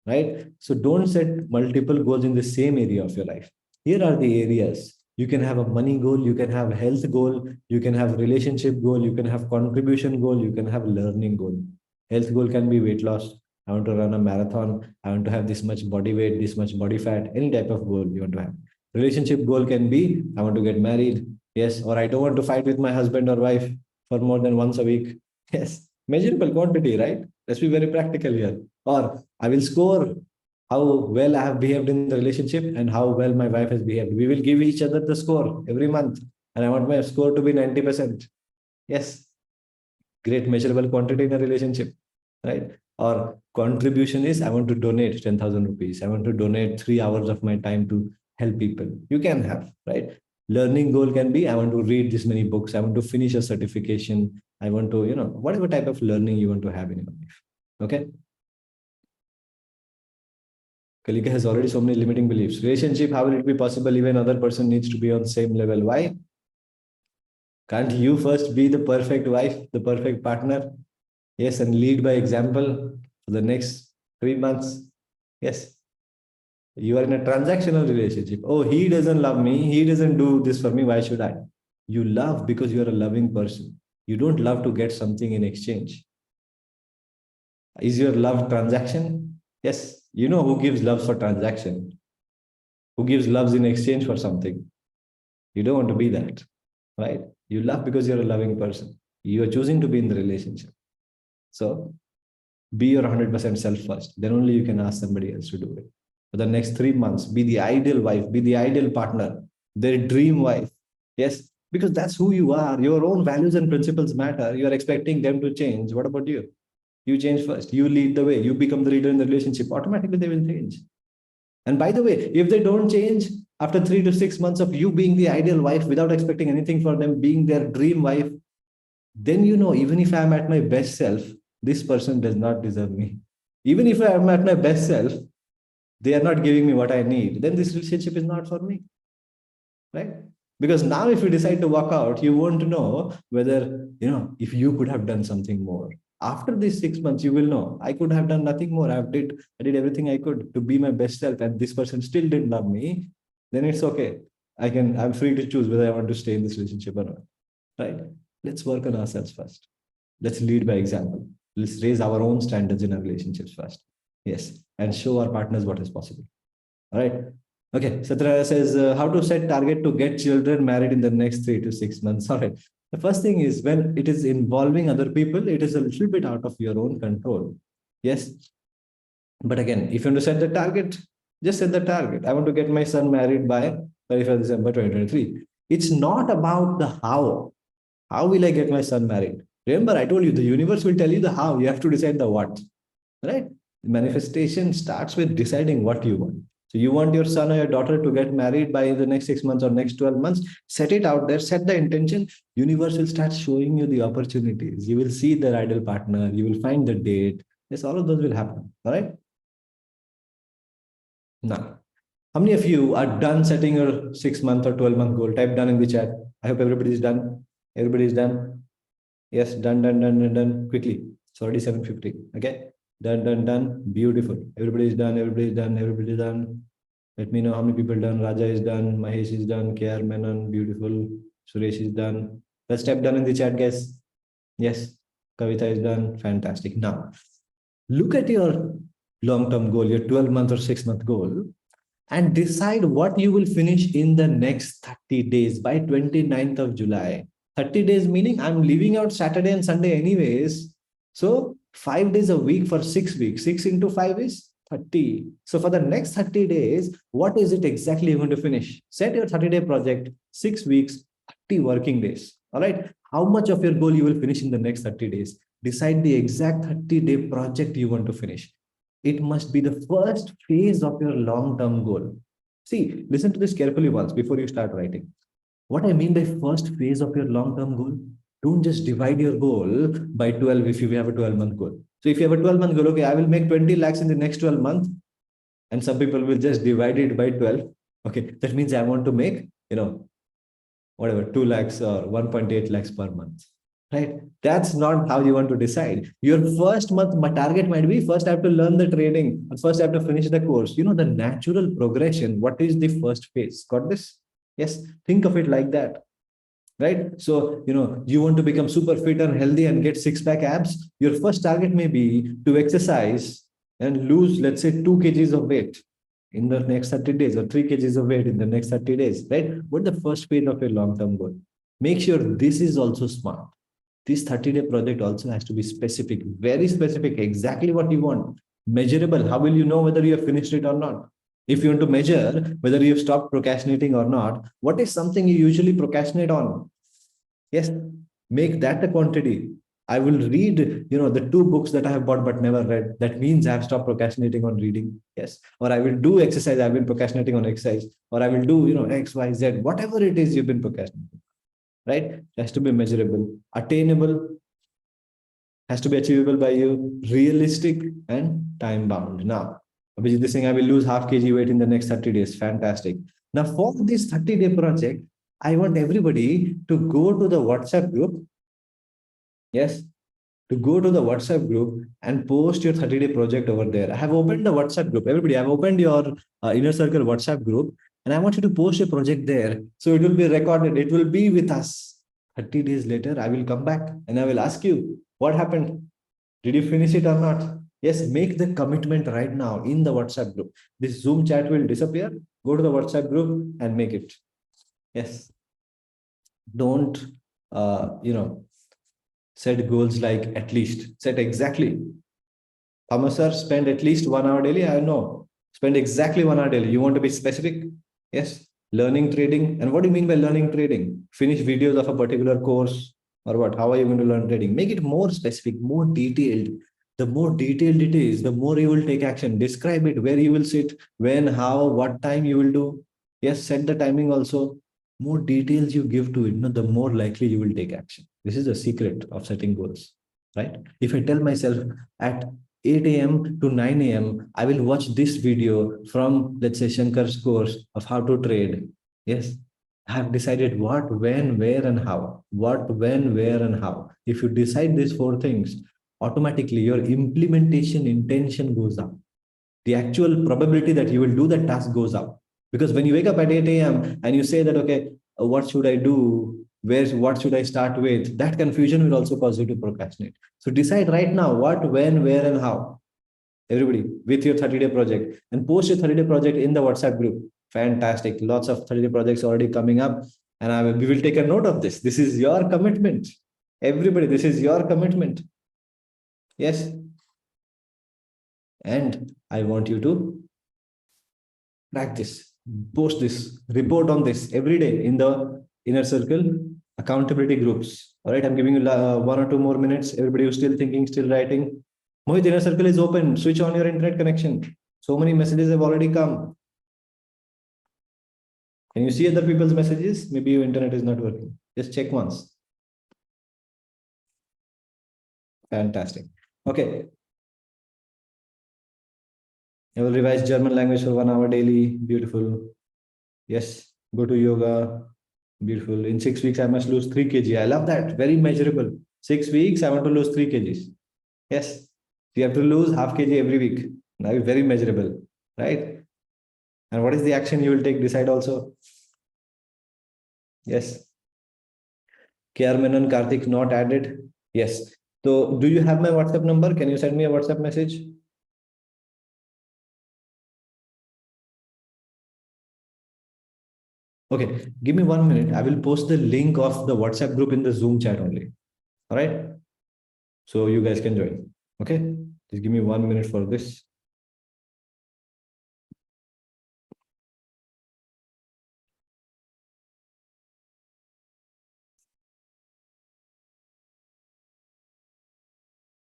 right? So don't set multiple goals in the same area of your life. Here are the areas. You can have a money goal, you can have a health goal, you can have relationship goal, you can have contribution goal, you can have learning goal. Health goal can be weight loss. I want to run a marathon. I want to have this much body weight, this much body fat, any type of goal you want to have. Relationship goal can be, I want to get married. Yes. Or I don't want to fight with my husband or wife for more than once a week. Yes. Measurable quantity, right? Let's be very practical here. Or I will score how well I have behaved in the relationship and how well my wife has behaved. We will give each other the score every month. And I want my score to be 90%. Yes. Great measurable quantity in a relationship, right? Or contribution is I want to donate 10,000 rupees. I want to donate 3 hours of my time to help people. You can have, right? Learning goal can be I want to read this many books. I want to finish a certification. I want to, whatever type of learning you want to have in your life. Okay. Kalika has already so many limiting beliefs. Relationship, how will it be possible? Even other person needs to be on same level. Why? Can't you first be the perfect wife, the perfect partner? Yes, and lead by example for the next 3 months. Yes. You are in a transactional relationship. Oh, he doesn't love me. He doesn't do this for me. Why should I? You love because you are a loving person. You don't love to get something in exchange. Is your love transaction? Yes. You know who gives love for transaction? Who gives loves in exchange for something? You don't want to be that, right? You love because you're a loving person. You are choosing to be in the relationship. So be your 100% self first. Then only you can ask somebody else to do it. For the next 3 months, be the ideal wife, be the ideal partner, their dream wife. Yes, because that's who you are. Your own values and principles matter. You are expecting them to change. What about you? You change first. You lead the way. You become the leader in the relationship. Automatically, they will change. And by the way, if they don't change after 3 to 6 months of you being the ideal wife without expecting anything for them, being their dream wife, then even if I'm at my best self, this person does not deserve me. Even if I am at my best self, they are not giving me what I need, then this relationship is not for me, right? Because now if you decide to walk out, you won't know whether, if you could have done something more. After these 6 months, you will know, I could have done nothing more. I did everything I could to be my best self, and this person still didn't love me. Then it's okay. I'm free to choose whether I want to stay in this relationship or not, right? Let's work on ourselves first. Let's lead by example. Let's raise our own standards in our relationships first. Yes. And show our partners what is possible. All right. Okay. Satra says, how to set target to get children married in the next 3 to 6 months. All right. The first thing is when it is involving other people, it is a little bit out of your own control. Yes. But again, if you want to set the target, just set the target. I want to get my son married by 31st December 2023. It's not about the how. How will I get my son married? Remember, I told you the universe will tell you the how. You have to decide the what, right? Manifestation starts with deciding what you want. So you want your son or your daughter to get married by the next 6 months or next 12 months, set it out there, set the intention. Universe will start showing you the opportunities. You will see the ideal partner. You will find the date. Yes, all of those will happen. All right. Now, how many of you are done setting your 6 month or 12-month goal? Type done in the chat. I hope everybody is done. Everybody is done. Yes, done, done, done, done, done. Quickly. It's already 7:50. Okay. Done, done, done. Beautiful. Everybody is done. Everybody is done. Everybody is done. Let me know how many people done. Raja is done. Mahesh is done. KR Menon. Beautiful. Suresh is done. Let's type done in the chat, guys. Yes. Kavita is done. Fantastic. Now, look at your long-term goal, your 12-month or 6-month goal. and decide what you will finish in the next 30 days by 29th of July. 30 days meaning I'm leaving out Saturday and Sunday anyways. So 5 days a week for 6 weeks. 6 into 5 is 30. So for the next 30 days, what is it exactly you're going to finish? Set your 30-day project, 6 weeks, 30 working days. All right. How much of your goal you will finish in the next 30 days? Decide the exact 30-day project you want to finish. It must be the first phase of your long-term goal. See, listen to this carefully once before you start writing. What I mean by first phase of your long-term goal, don't just divide your goal by 12 if you have a 12-month goal. So if you have a 12-month goal, okay, I will make 20 lakhs in the next 12 months, and some people will just divide it by 12. Okay, that means I want to make, whatever, 2 lakhs or 1.8 lakhs per month. Right? That's not how you want to decide. Your first month target might be first I have to learn the trading, and first I have to finish the course. The natural progression. What is the first phase? Got this? Yes. Think of it like that. Right? So, you want to become super fit and healthy and get six-pack abs. Your first target may be to exercise and lose, let's say, 2 kgs of weight in the next 30 days or 3 kgs of weight in the next 30 days, right? What the first phase of your long-term goal? Make sure this is also smart. This 30-day project also has to be specific, very specific, exactly what you want. Measurable. How will you know whether you have finished it or not? If you want to measure whether you've stopped procrastinating or not, what is something you usually procrastinate on? Yes, make that a quantity. I will read, the 2 books that I have bought but never read. That means I have stopped procrastinating on reading. Yes. Or I will do exercise. I've been procrastinating on exercise. Or I will do, X, Y, Z, whatever it is you've been procrastinating. Right? It has to be measurable, attainable, has to be achievable by you, realistic and time bound. Now, Abhijit is saying I will lose half kg weight in the next 30 days. Fantastic. Now, for this 30-day project, I want everybody to go to the WhatsApp group. Yes, to go to the WhatsApp group and post your 30-day project over there. I have opened the WhatsApp group. Everybody, I've opened your Inner Circle WhatsApp group, and I want you to post your project there. So it will be recorded. It will be with us. 30 days later, I will come back and I will ask you, what happened? Did you finish it or not? Yes, make the commitment right now in the WhatsApp group. This Zoom chat will disappear. Go to the WhatsApp group and make it. Yes. Don't, set goals like at least. Set exactly. Thomas sir, spend at least 1 hour daily. I know. Spend exactly 1 hour daily. You want to be specific? Yes. Learning trading. And what do you mean by learning trading? Finish videos of a particular course or what? How are you going to learn trading? Make it more specific, more detailed. The more detailed it is, the more you will take action. Describe it, where you will sit, when, how, what time you will do. Yes, set the timing also. More details you give to it, the more likely you will take action. This is the secret of setting goals, right? If I tell myself at 8 a.m. to 9 a.m., I will watch this video from, let's say, Shankar's course of how to trade. Yes, I have decided what, when, where, and how. What, when, where, and how. If you decide these 4 things, automatically your implementation intention goes up. The actual probability that you will do that task goes up. Because when you wake up at 8 a.m. and you say that, okay, what should I do? What should I start with? That confusion will also cause you to procrastinate. So decide right now what, when, where, and how. Everybody with your 30-day project, and post your 30-day project in the WhatsApp group. Fantastic. Lots of 30-day projects already coming up. And we will take a note of this. This is your commitment. Everybody, this is your commitment. Yes. And I want you to practice, post this, report on this every day in the Inner Circle accountability groups. All right, I'm giving you 1 or 2 more minutes. Everybody who's still thinking, still writing. Mohit, Inner Circle is open. Switch on your internet connection. So many messages have already come. Can you see other people's messages? Maybe your internet is not working. Just check once. Fantastic. Okay. I will revise German language for 1 hour daily. Beautiful. Yes. Go to yoga. Beautiful. In 6 weeks, I must lose 3 kg. I love that. Very measurable. 6 weeks, I want to lose 3 kgs. Yes. You have to lose half kg every week. Now, very measurable, right? And what is the action you will take? Decide also. Yes. KR Menon, Karthik not added. Yes. So, do you have my WhatsApp number? Can you send me a WhatsApp message? Okay, give me 1 minute. I will post the link of the WhatsApp group in the Zoom chat only. All right. So you guys can join. Okay. Just give me 1 minute for this.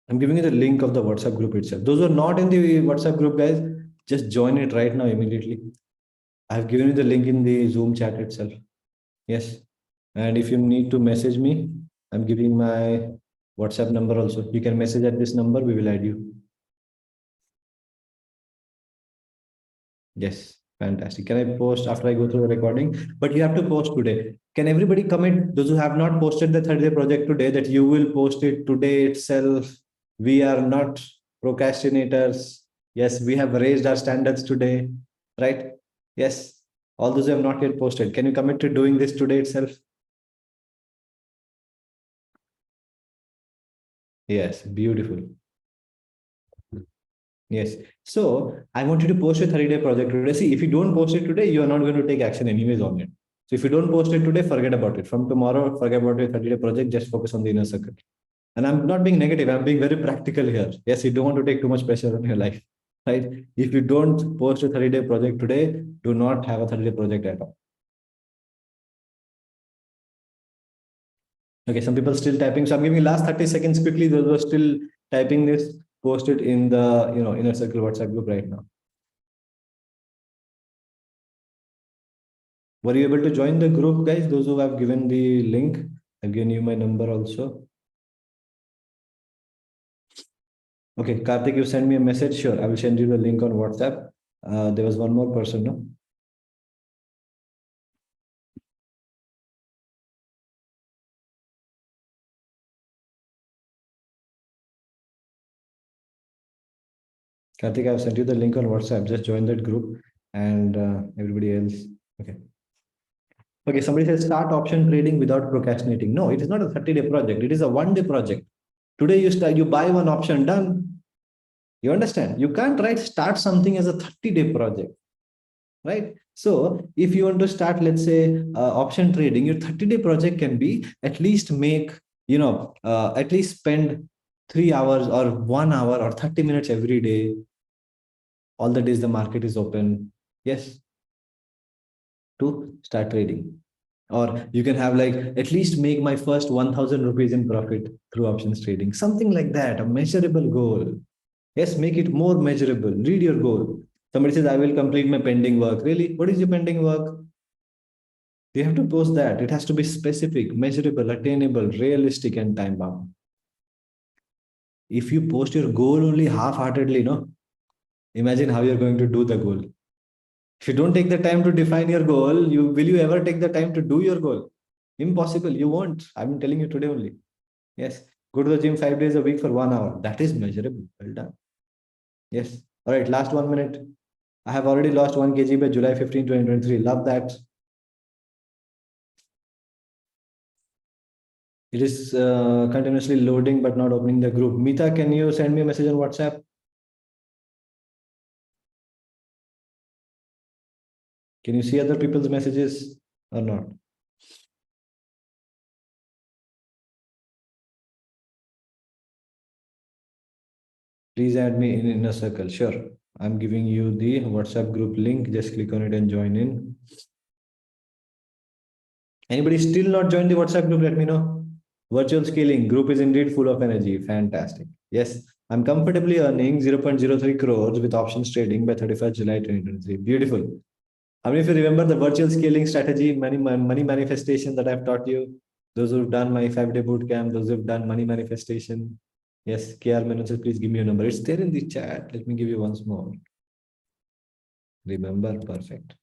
I'm giving you the link of the WhatsApp group itself. Those who are not in the WhatsApp group, guys, just join it right now immediately. I've given you the link in the Zoom chat itself. Yes. And if you need to message me, I'm giving my WhatsApp number also. You can message at this number, we will add you. Yes, fantastic. Can I post after I go through the recording? But you have to post today. Can everybody commit, those who have not posted the 30-day project today, that you will post it today itself? We are not procrastinators. Yes, we have raised our standards today, right? Yes, all those who have not yet posted, can you commit to doing this today itself? Yes, beautiful. Yes. So I want you to post your 30-day project today. See, if you don't post it today, you are not going to take action anyways on it. So if you don't post it today, forget about it. From tomorrow, forget about your 30-day project, just focus on the inner circle. And I'm not being negative, I'm being very practical here. Yes, you don't want to take too much pressure on your life. Right? If you don't post a 30-day project today, do not have a 30-day project at all. Okay, some people still typing. So I'm giving last 30 seconds quickly. Those who are still typing this, post it in the inner circle WhatsApp group right now. Were you able to join the group, guys? Those who have given the link, I've given you my number also. Okay, Karthik, you send me a message. Sure, I will send you the link on WhatsApp. There was one more person, no? Karthik, I've sent you the link on WhatsApp. Just join that group and everybody else. Okay. Okay, somebody says start option trading without procrastinating. No, it is not a 30-day project. It is a 1-day project. Today you start, you buy one option, done. You understand? You can't start something as a 30-day project, right? So if you want to start, let's say option trading, your 30-day project can be at least make, at least spend 3 hours or 1 hour or 30 minutes every day, all the days the market is open. Yes, to start trading. Or you can have like at least make my first 1000 rupees in profit through options trading, something like that, a measurable goal. Yes, make it more measurable. Read your goal. Somebody says, I will complete my pending work. Really? What is your pending work? You have to post that. It has to be specific, measurable, attainable, realistic, and time bound. If you post your goal only half-heartedly, no, imagine how you're going to do the goal. If you don't take the time to define your goal, will you ever take the time to do your goal? Impossible. You won't. I'm telling you today only. Yes. Go to the gym 5 days a week for 1 hour. That is measurable. Well done. Yes. All right. Last 1 minute. I have already lost 1 kg by July 15, 2023. Love that. It is continuously loading but not opening the group. Mita, can you send me a message on WhatsApp? Can you see other people's messages or not? Please add me in inner circle. Sure. I'm giving you the WhatsApp group link. Just click on it and join in. Anybody still not joined the WhatsApp group? Let me know. Virtual scaling group is indeed full of energy. Fantastic. Yes, I'm comfortably earning 0.03 crores with options trading by 31st July 2023. Beautiful. I mean, if you remember the virtual scaling strategy, money manifestation that I've taught you, those who've done my 5-day boot camp, those who've done money manifestation. Yes, KR Menon says, please give me a number. It's there in the chat. Let me give you once more. Remember, perfect.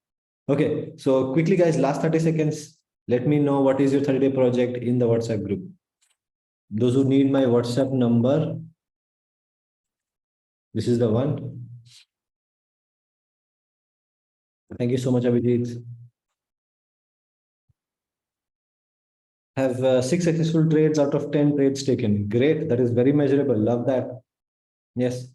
Okay, so quickly, guys, last 30 seconds. Let me know what is your 30-day project in the WhatsApp group. Those who need my WhatsApp number, this is the one. Thank you so much, Abhijit. Have 6 successful trades out of 10 trades taken. Great. That is very measurable. Love that. Yes.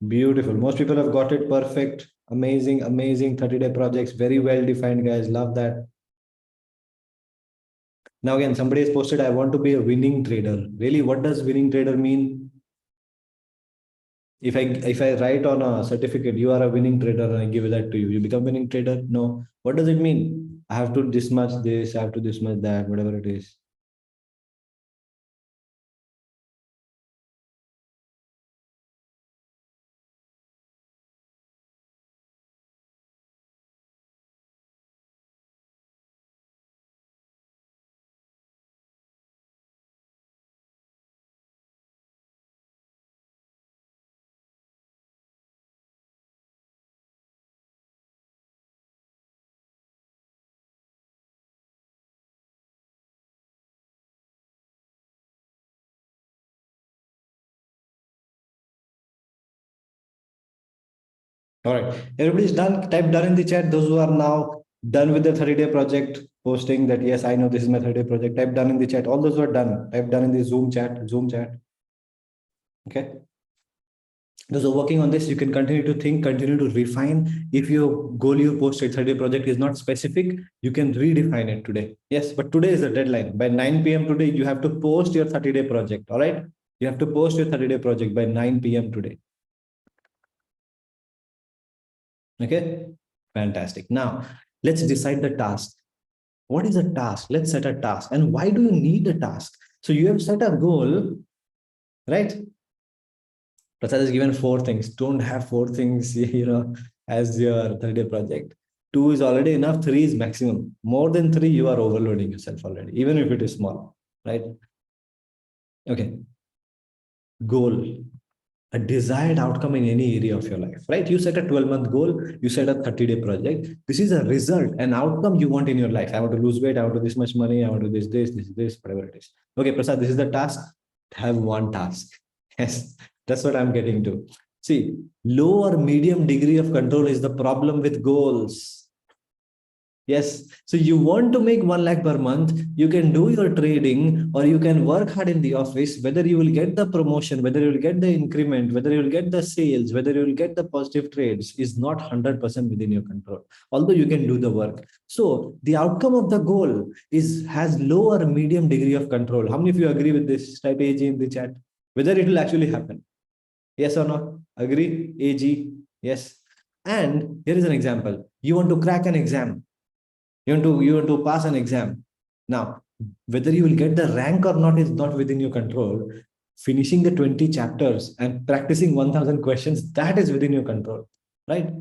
Beautiful. Most people have got it perfect. Amazing, amazing 30-day projects. Very well defined, guys. Love that. Now, again, somebody has posted, I want to be a winning trader. Really, what does winning trader mean? If I write on a certificate, you are a winning trader, and I give that to you, you become winning trader? No. What does it mean? I have to this much this, I have to this much that, whatever it is. All right. Everybody's done. Type done in the chat. Those who are now done with the 30-day project, posting that, yes, I know this is my 30-day project. Type done in the chat. All those who are done, type done in the Zoom chat. Zoom chat. Okay. Those who are working on this, you can continue to think, continue to refine. If your goal you posted 30-day project is not specific, you can redefine it today. Yes, but today is the deadline. By 9 p.m. today, you have to post your 30-day project. All right. You have to post your 30-day project by 9 p.m. today. Okay. Fantastic. Now, let's decide the task. What is a task? Let's set a task. And why do you need a task? So you have set a goal, right? Prasad has given 4 things. Don't have 4 things, as your 30-day project. 2 is already enough. 3 is maximum. More than 3, you are overloading yourself already, even if it is small, right? Okay. Goal. A desired outcome in any area of your life, right? You set a 12-month goal, you set a 30-day project. This is a result, an outcome you want in your life. I want to lose weight, I want to this much money, I want to this, whatever it is. Okay, Prasad, this is the task. Have one task. Yes, that's what I'm getting to. See, low or medium degree of control is the problem with goals. Yes. So you want to make 1 lakh per month, you can do your trading or you can work hard in the office. Whether you will get the promotion, whether you will get the increment, whether you will get the sales, whether you will get the positive trades is not 100% within your control, although you can do the work. So the outcome of the goal has low or medium degree of control. How many of you agree with this? Type AG in the chat. Whether it will actually happen. Yes or no? Agree? AG? Yes. And here is an example. You want to crack an exam. You want to pass an exam. Now, whether you will get the rank or not is not within your control. Finishing the 20 chapters and practicing 1,000 questions, that is within your control, right?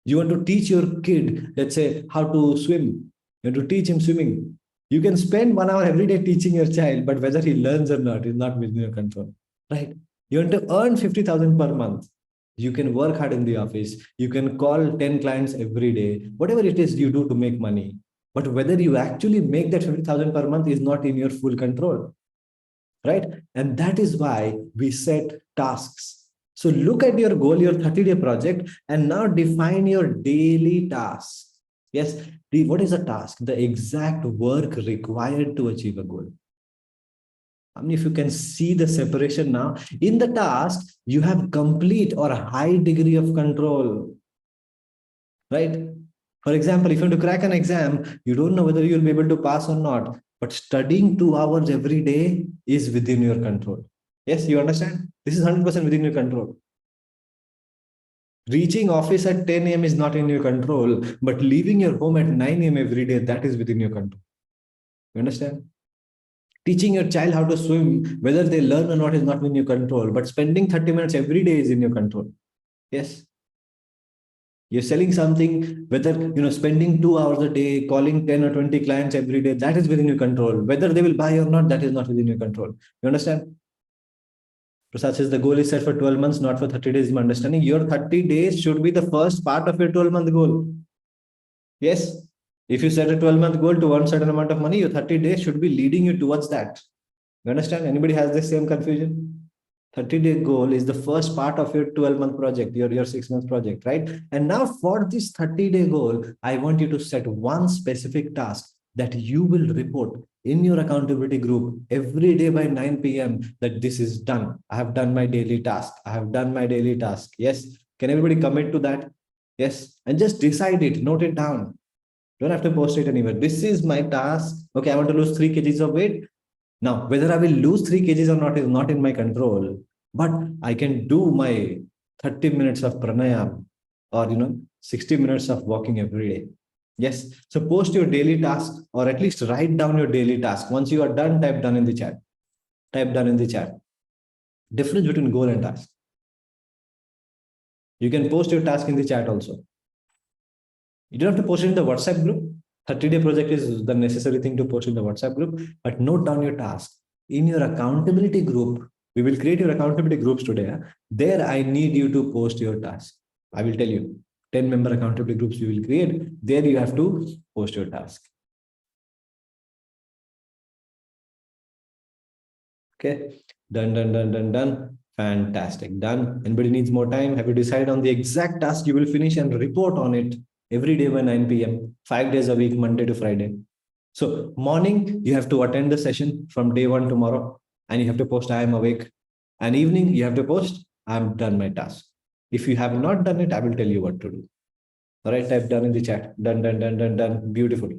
You want to teach your kid, let's say, how to swim. You want to teach him swimming. You can spend 1 hour every day teaching your child, but whether he learns or not is not within your control, right? You want to earn 50,000 per month. You can work hard in the office. You can call 10 clients every day, whatever it is you do to make money. But whether you actually make that 50,000 per month is not in your full control, right? And that is why we set tasks. So look at your goal, your 30-day project, and now define your daily tasks. Yes, what is a task? The exact work required to achieve a goal. I mean, if you can see the separation now, in the task, you have complete or a high degree of control, right? For example, if you want to crack an exam, you don't know whether you'll be able to pass or not, but studying 2 hours every day is within your control. Yes, you understand? This is 100% within your control. Reaching office at 10 a.m. is not in your control, but leaving your home at 9 a.m. every day, that is within your control. You understand? Teaching your child how to swim, whether they learn or not is not in your control, but spending 30 minutes every day is in your control. Yes. You're selling something, whether spending 2 hours a day, calling 10 or 20 clients every day, that is within your control. Whether they will buy or not, that is not within your control. You understand? Prasad says the goal is set for 12 months, not for 30 days. My understanding, your 30 days should be the first part of your 12-month goal. Yes. If you set a 12-month goal to earn certain amount of money, your 30 days should be leading you towards that. You understand? Anybody has the same confusion? 30-day goal is the first part of your 12-month project, your 6-month project, right? And now for this 30-day goal, I want you to set one specific task. that you will report in your accountability group every day by 9 p.m. that this is done. I have done my daily task. I have done my daily task. Yes. Can everybody commit to that? Yes. And just decide it, note it down. Don't have to post it anywhere. This is my task. Okay, I want to lose 3 kgs of weight. Now, whether I will lose 3 kgs or not is not in my control, but I can do my 30 minutes of pranayam or 60 minutes of walking every day. Yes. So post your daily task or at least write down your daily task. Once you are done, type done in the chat. Type done in the chat. Difference between goal and task. You can post your task in the chat also. You don't have to post it in the WhatsApp group. 30-day project is the necessary thing to post in the WhatsApp group, but note down your task. In your accountability group, we will create your accountability groups today. There, I need you to post your task. I will tell you, 10-member accountability groups we will create. There you have to post your task. Okay, done, done, done, done, done. Fantastic, done. Anybody needs more time? Have you decided on the exact task you will finish and report on it every day by 9 p.m., 5 days a week, Monday to Friday? So morning, you have to attend the session from day one tomorrow, and you have to post, I am awake. And evening, you have to post, I'm done my task. If you have not done it, I will tell you what to do. All right, type done in the chat. Done, done, done, done, done. Beautiful.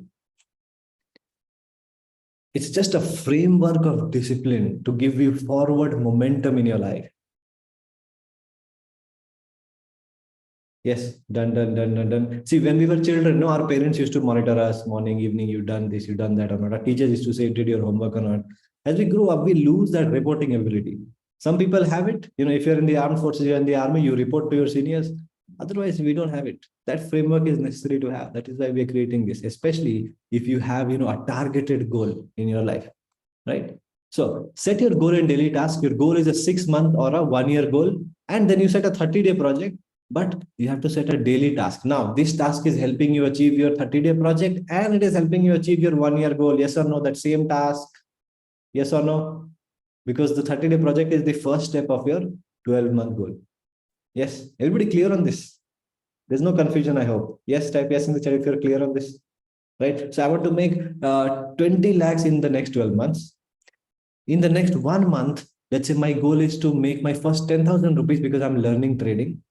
It's just a framework of discipline to give you forward momentum in your life. Yes, done, done, done, done, done. See, when we were children, no, our parents used to monitor us morning, evening, you done this, you done that or not. Our teachers used to say, did your homework or not? As we grow up, we lose that reporting ability. Some people have it. If you're in the armed forces, you're in the army, you report to your seniors. Otherwise, we don't have it. That framework is necessary to have. That is why we are creating this, especially if you have, a targeted goal in your life, right? So set your goal and daily task. Your goal is a 6-month or a 1-year goal. And then you set a 30-day project, but you have to set a daily task. Now, this task is helping you achieve your 30-day project and it is helping you achieve your 1-year goal. Yes or no? That same task. Yes or no? Because the 30-day project is the first step of your 12-month goal. Yes. Everybody clear on this? There's no confusion, I hope. Yes, type yes in the chat if you're clear on this. Right. So I want to make 20 lakhs in the next 12 months. In the next 1 month, let's say my goal is to make my first 10,000 rupees because I'm learning trading.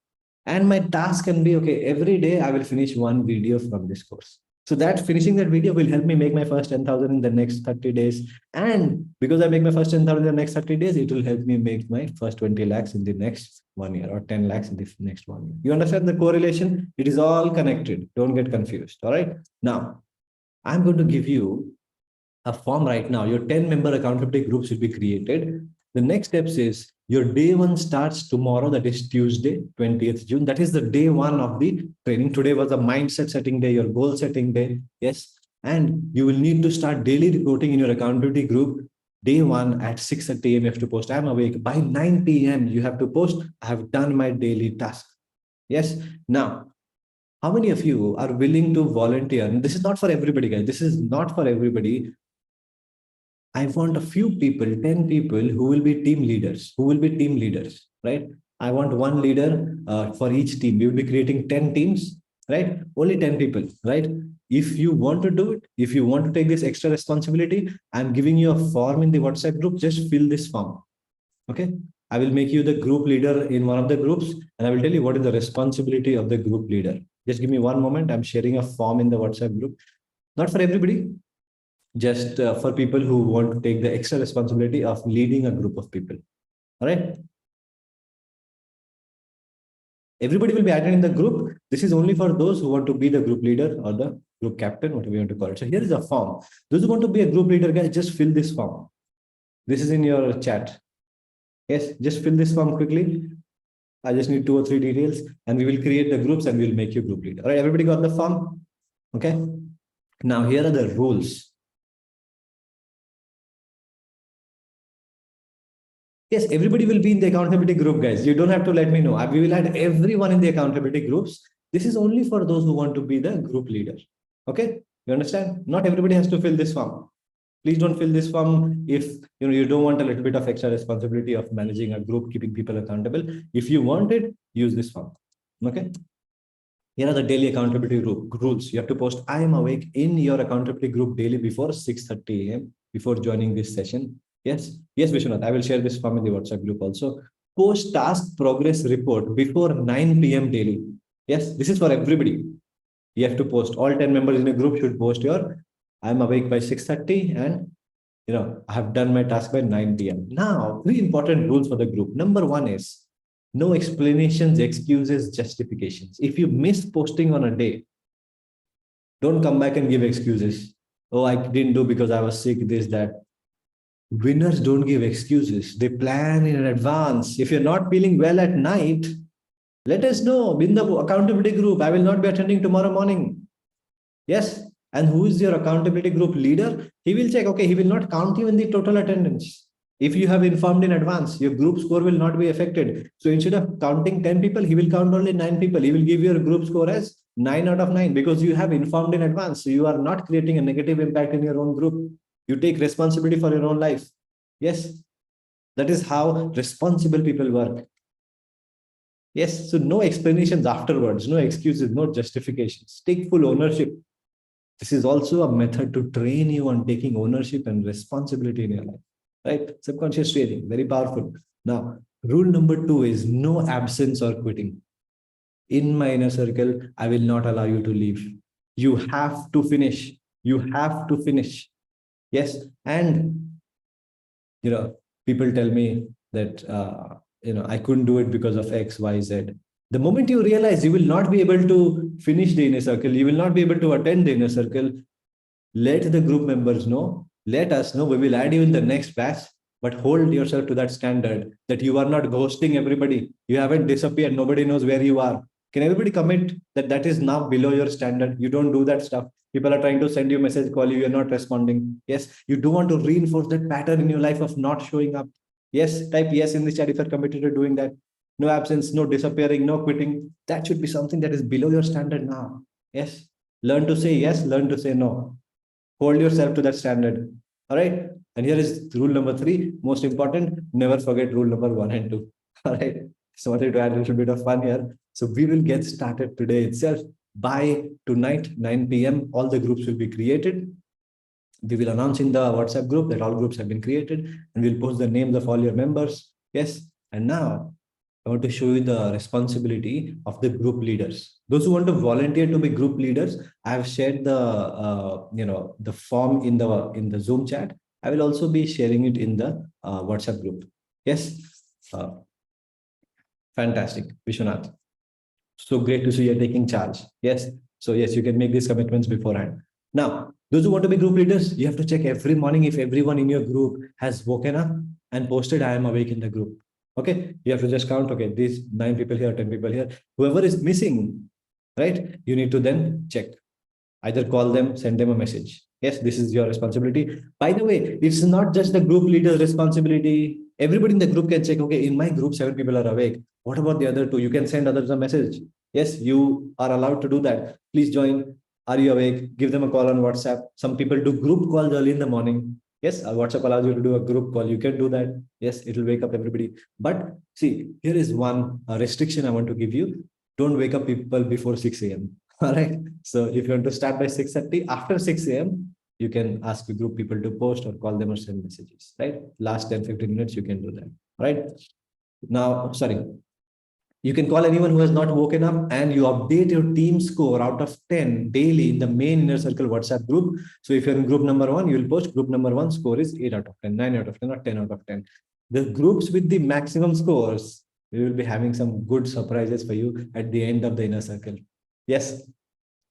And my task can be, okay, every day I will finish one video from this course. So that finishing that video will help me make my first 10,000 in the next 30 days. And because I make my first 10,000 in the next 30 days, it will help me make my first 20 lakhs in the next 1 year or 10 lakhs in the next 1 year. You understand the correlation? It is all connected. Don't get confused. All right. Now, I'm going to give you a form right now. Your 10-member accountability groups will be created. The next steps is your day one starts tomorrow, that is Tuesday, 20th June. That is the day one of the training. Today was a mindset setting day, your goal setting day. Yes. And you will need to start daily reporting in your accountability group. Day one at 6:30 a.m. you have to post, I'm awake. By 9 p.m. you have to post, I have done my daily task. Yes. Now, how many of you are willing to volunteer? And this is not for everybody, guys. This is not for everybody. I want a few people, 10 people who will be team leaders, right? I want one leader for each team. We will be creating 10 teams, right? Only 10 people, right? If you want to do it, if you want to take this extra responsibility, I'm giving you a form in the WhatsApp group. Just fill this form. Okay. I will make you the group leader in one of the groups and I will tell you what is the responsibility of the group leader. Just give me one moment. I'm sharing a form in the WhatsApp group. Not for everybody, just for people who want to take the extra responsibility of leading a group of people. All right. Everybody will be added in the group. This is only for those who want to be the group leader or the group captain, whatever you want to call it. So here is a form. Those who want to be a group leader, guys, just fill this form. This is in your chat. Yes, just fill this form quickly. I just need 2 or 3 details and we will create the groups and we'll make you group leader. All right, everybody got the form? Okay. Now here are the rules. Yes, everybody will be in the accountability group, guys. You don't have to let me know. We will add everyone in the accountability groups. This is only for those who want to be the group leader. Okay, you understand? Not everybody has to fill this form. Please don't fill this form if you don't want a little bit of extra responsibility of managing a group, keeping people accountable. If you want it, use this form. Okay. Here are the daily accountability rules. You have to post, I am awake in your accountability group daily before 6:30 a.m. before joining this session. Yes, yes, Vishwanath, I will share this form in the WhatsApp group also. Post task progress report before 9 p.m. daily. Yes, this is for everybody. You have to post. All 10 members in a group should post your, I'm awake by 6:30 and I have done my task by 9 p.m. Now, three important rules for the group. Number one is no explanations, excuses, justifications. If you miss posting on a day, don't come back and give excuses. Oh, I didn't do because I was sick, this, that. Winners don't give excuses. They plan in advance. If you're not feeling well at night, let us know in the accountability group. I will not be attending tomorrow morning. Yes. And who is your accountability group leader? He will check, okay, he will not count you in the total attendance. If you have informed in advance, your group score will not be affected. So instead of counting 10 people, he will count only 9 people. He will give your group score as 9 out of 9 because you have informed in advance. So you are not creating a negative impact in your own group. You take responsibility for your own life. Yes, that is how responsible people work. Yes, so no explanations afterwards, no excuses, no justifications. Take full ownership. This is also a method to train you on taking ownership and responsibility in your life, right? Subconscious training, very powerful. Now, rule number 2 is no absence or quitting. In my inner circle, I will not allow you to leave. You have to finish. You have to finish. Yes. And, people tell me that, I couldn't do it because of X, Y, Z. The moment you realize you will not be able to finish the inner circle, you will not be able to attend the inner circle, let the group members know, let us know, we will add you in the next batch, but hold yourself to that standard that you are not ghosting everybody. You haven't disappeared. Nobody knows where you are. Can everybody commit that that is now below your standard? You don't do that stuff. People are trying to send you a message, call you, you're not responding. Yes, you do want to reinforce that pattern in your life of not showing up. Yes, type yes in the chat if you're committed to doing that. No absence, no disappearing, no quitting. That should be something that is below your standard now. Yes, learn to say yes, learn to say no. Hold yourself to that standard. All right. And here is rule number 3, most important. Never forget rule number 1 and 2. All right. So I wanted to add a little bit of fun here. So we will get started today itself. By tonight, 9 p.m., all the groups will be created. We will announce in the WhatsApp group that all groups have been created, and we'll post the names of all your members. Yes. And now I want to show you the responsibility of the group leaders. Those who want to volunteer to be group leaders, I have shared the form in the Zoom chat. I will also be sharing it in the WhatsApp group. Yes, fantastic, Vishwanath. So great to see you're taking charge. Yes, so yes, you can make these commitments beforehand. Now, those who want to be group leaders, you have to check every morning if everyone in your group has woken up and posted, I am awake in the group. Okay, you have to just count, okay, these 9 people here, 10 people here, whoever is missing, right? You need to then check, either call them, send them a message. Yes, this is your responsibility. By the way, it's not just the group leader's responsibility. Everybody in the group can check, okay, in my group, 7 people are awake. What about the other 2? You can send others a message. Yes, you are allowed to do that. Please join. Are you awake? Give them a call on WhatsApp. Some people do group calls early in the morning. Yes, WhatsApp allows you to do a group call. You can do that. Yes, it will wake up everybody. But see, here is one restriction I want to give you. Don't wake up people before 6 a.m. All right. So if you want to start by 6:30, after 6 a.m., you can ask the group people to post or call them or send messages, right? Last 10, 15 minutes, you can do that. Right. Now, sorry. You can call anyone who has not woken up, and you update your team score out of 10 daily in the main inner circle WhatsApp group. So if you're in group number 1, you will post group number 1 score is 8 out of 10, 9 out of 10, or 10 out of 10. The groups with the maximum scores, we will be having some good surprises for you at the end of the inner circle. Yes.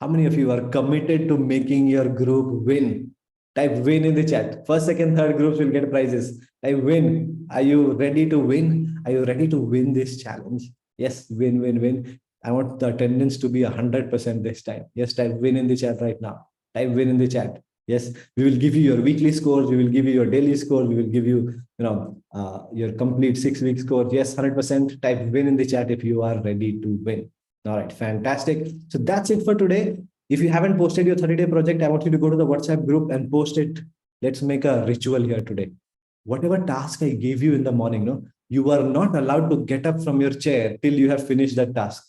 How many of you are committed to making your group win? Type win in the chat. First, second, third groups will get prizes. Type win. Are you ready to win? Are you ready to win this challenge? Yes, win, win, win. I want the attendance to be 100% this time. Yes, type win in the chat right now. Type win in the chat. Yes, we will give you your weekly scores. We will give you your daily scores. We will give you, your complete 6-week score. Yes, 100%. Type win in the chat if you are ready to win. All right, fantastic. So that's it for today. If you haven't posted your 30-day project, I want you to go to the WhatsApp group and post it. Let's make a ritual here today. Whatever task I gave you in the morning, you are not allowed to get up from your chair till you have finished that task.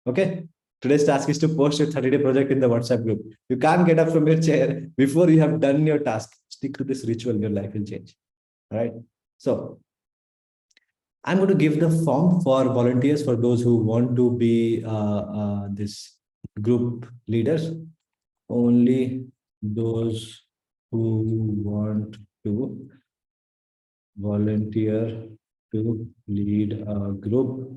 Okay. Today's task is to post your 30-day project in the WhatsApp group. You can't get up from your chair before you have done your task. Stick to this ritual, your life will change. All right. So I'm going to give the form for volunteers for those who want to be this group leaders. Only those who want to volunteer to lead a group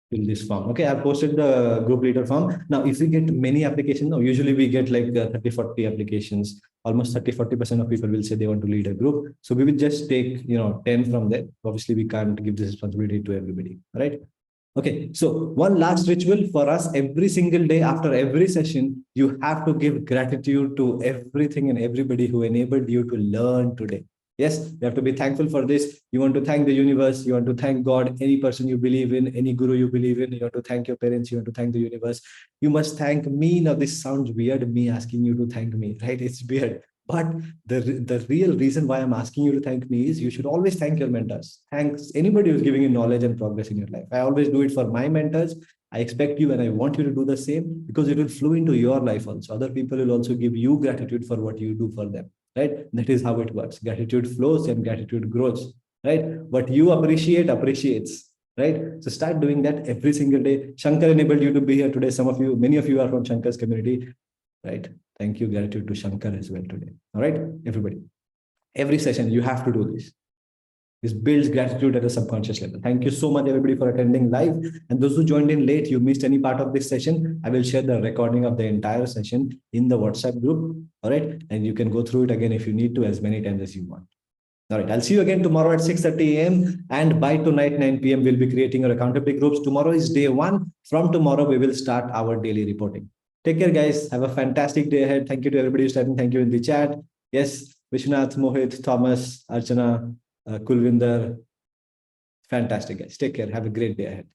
fill this form. Okay, I've posted the group leader form. Now, if we get many applications, now usually we get like 30, 40 applications. Almost 30, 40% of people will say they want to lead a group. So we will just take, 10 from there. Obviously, we can't give this responsibility to everybody, right? Okay, so one last ritual for us every single day after every session, you have to give gratitude to everything and everybody who enabled you to learn today. Yes, you have to be thankful for this. You want to thank the universe. You want to thank God, any person you believe in, any guru you believe in. You want to thank your parents. You want to thank the universe. You must thank me. Now, this sounds weird, me asking you to thank me, right? It's weird. But the real reason why I'm asking you to thank me is you should always thank your mentors. Thanks anybody who's giving you knowledge and progress in your life. I always do it for my mentors. I expect you and I want you to do the same because it will flow into your life also. Other people will also give you gratitude for what you do for them, right? That is how it works. Gratitude flows and gratitude grows, right? What you appreciate appreciates, right? So start doing that every single day. Shankar enabled you to be here today. Some of you, many of you are from Shankar's community, right? Thank you. Gratitude to Shankar as well today. All right, everybody. Every session, you have to do this. This builds gratitude at a subconscious level. Thank you so much, everybody, for attending live. And those who joined in late, you missed any part of this session, I will share the recording of the entire session in the WhatsApp group. All right. And you can go through it again if you need to, as many times as you want. All right. I'll see you again tomorrow at 6:30 a.m. And by tonight, 9 p.m., we'll be creating our accountability groups. Tomorrow is day one. From tomorrow, we will start our daily reporting. Take care, guys. Have a fantastic day ahead. Thank you to everybody who's typing. Thank you in the chat. Yes, Vishnath, Mohit, Thomas, Archana, Kulvinder. Fantastic, guys. Take care. Have a great day ahead.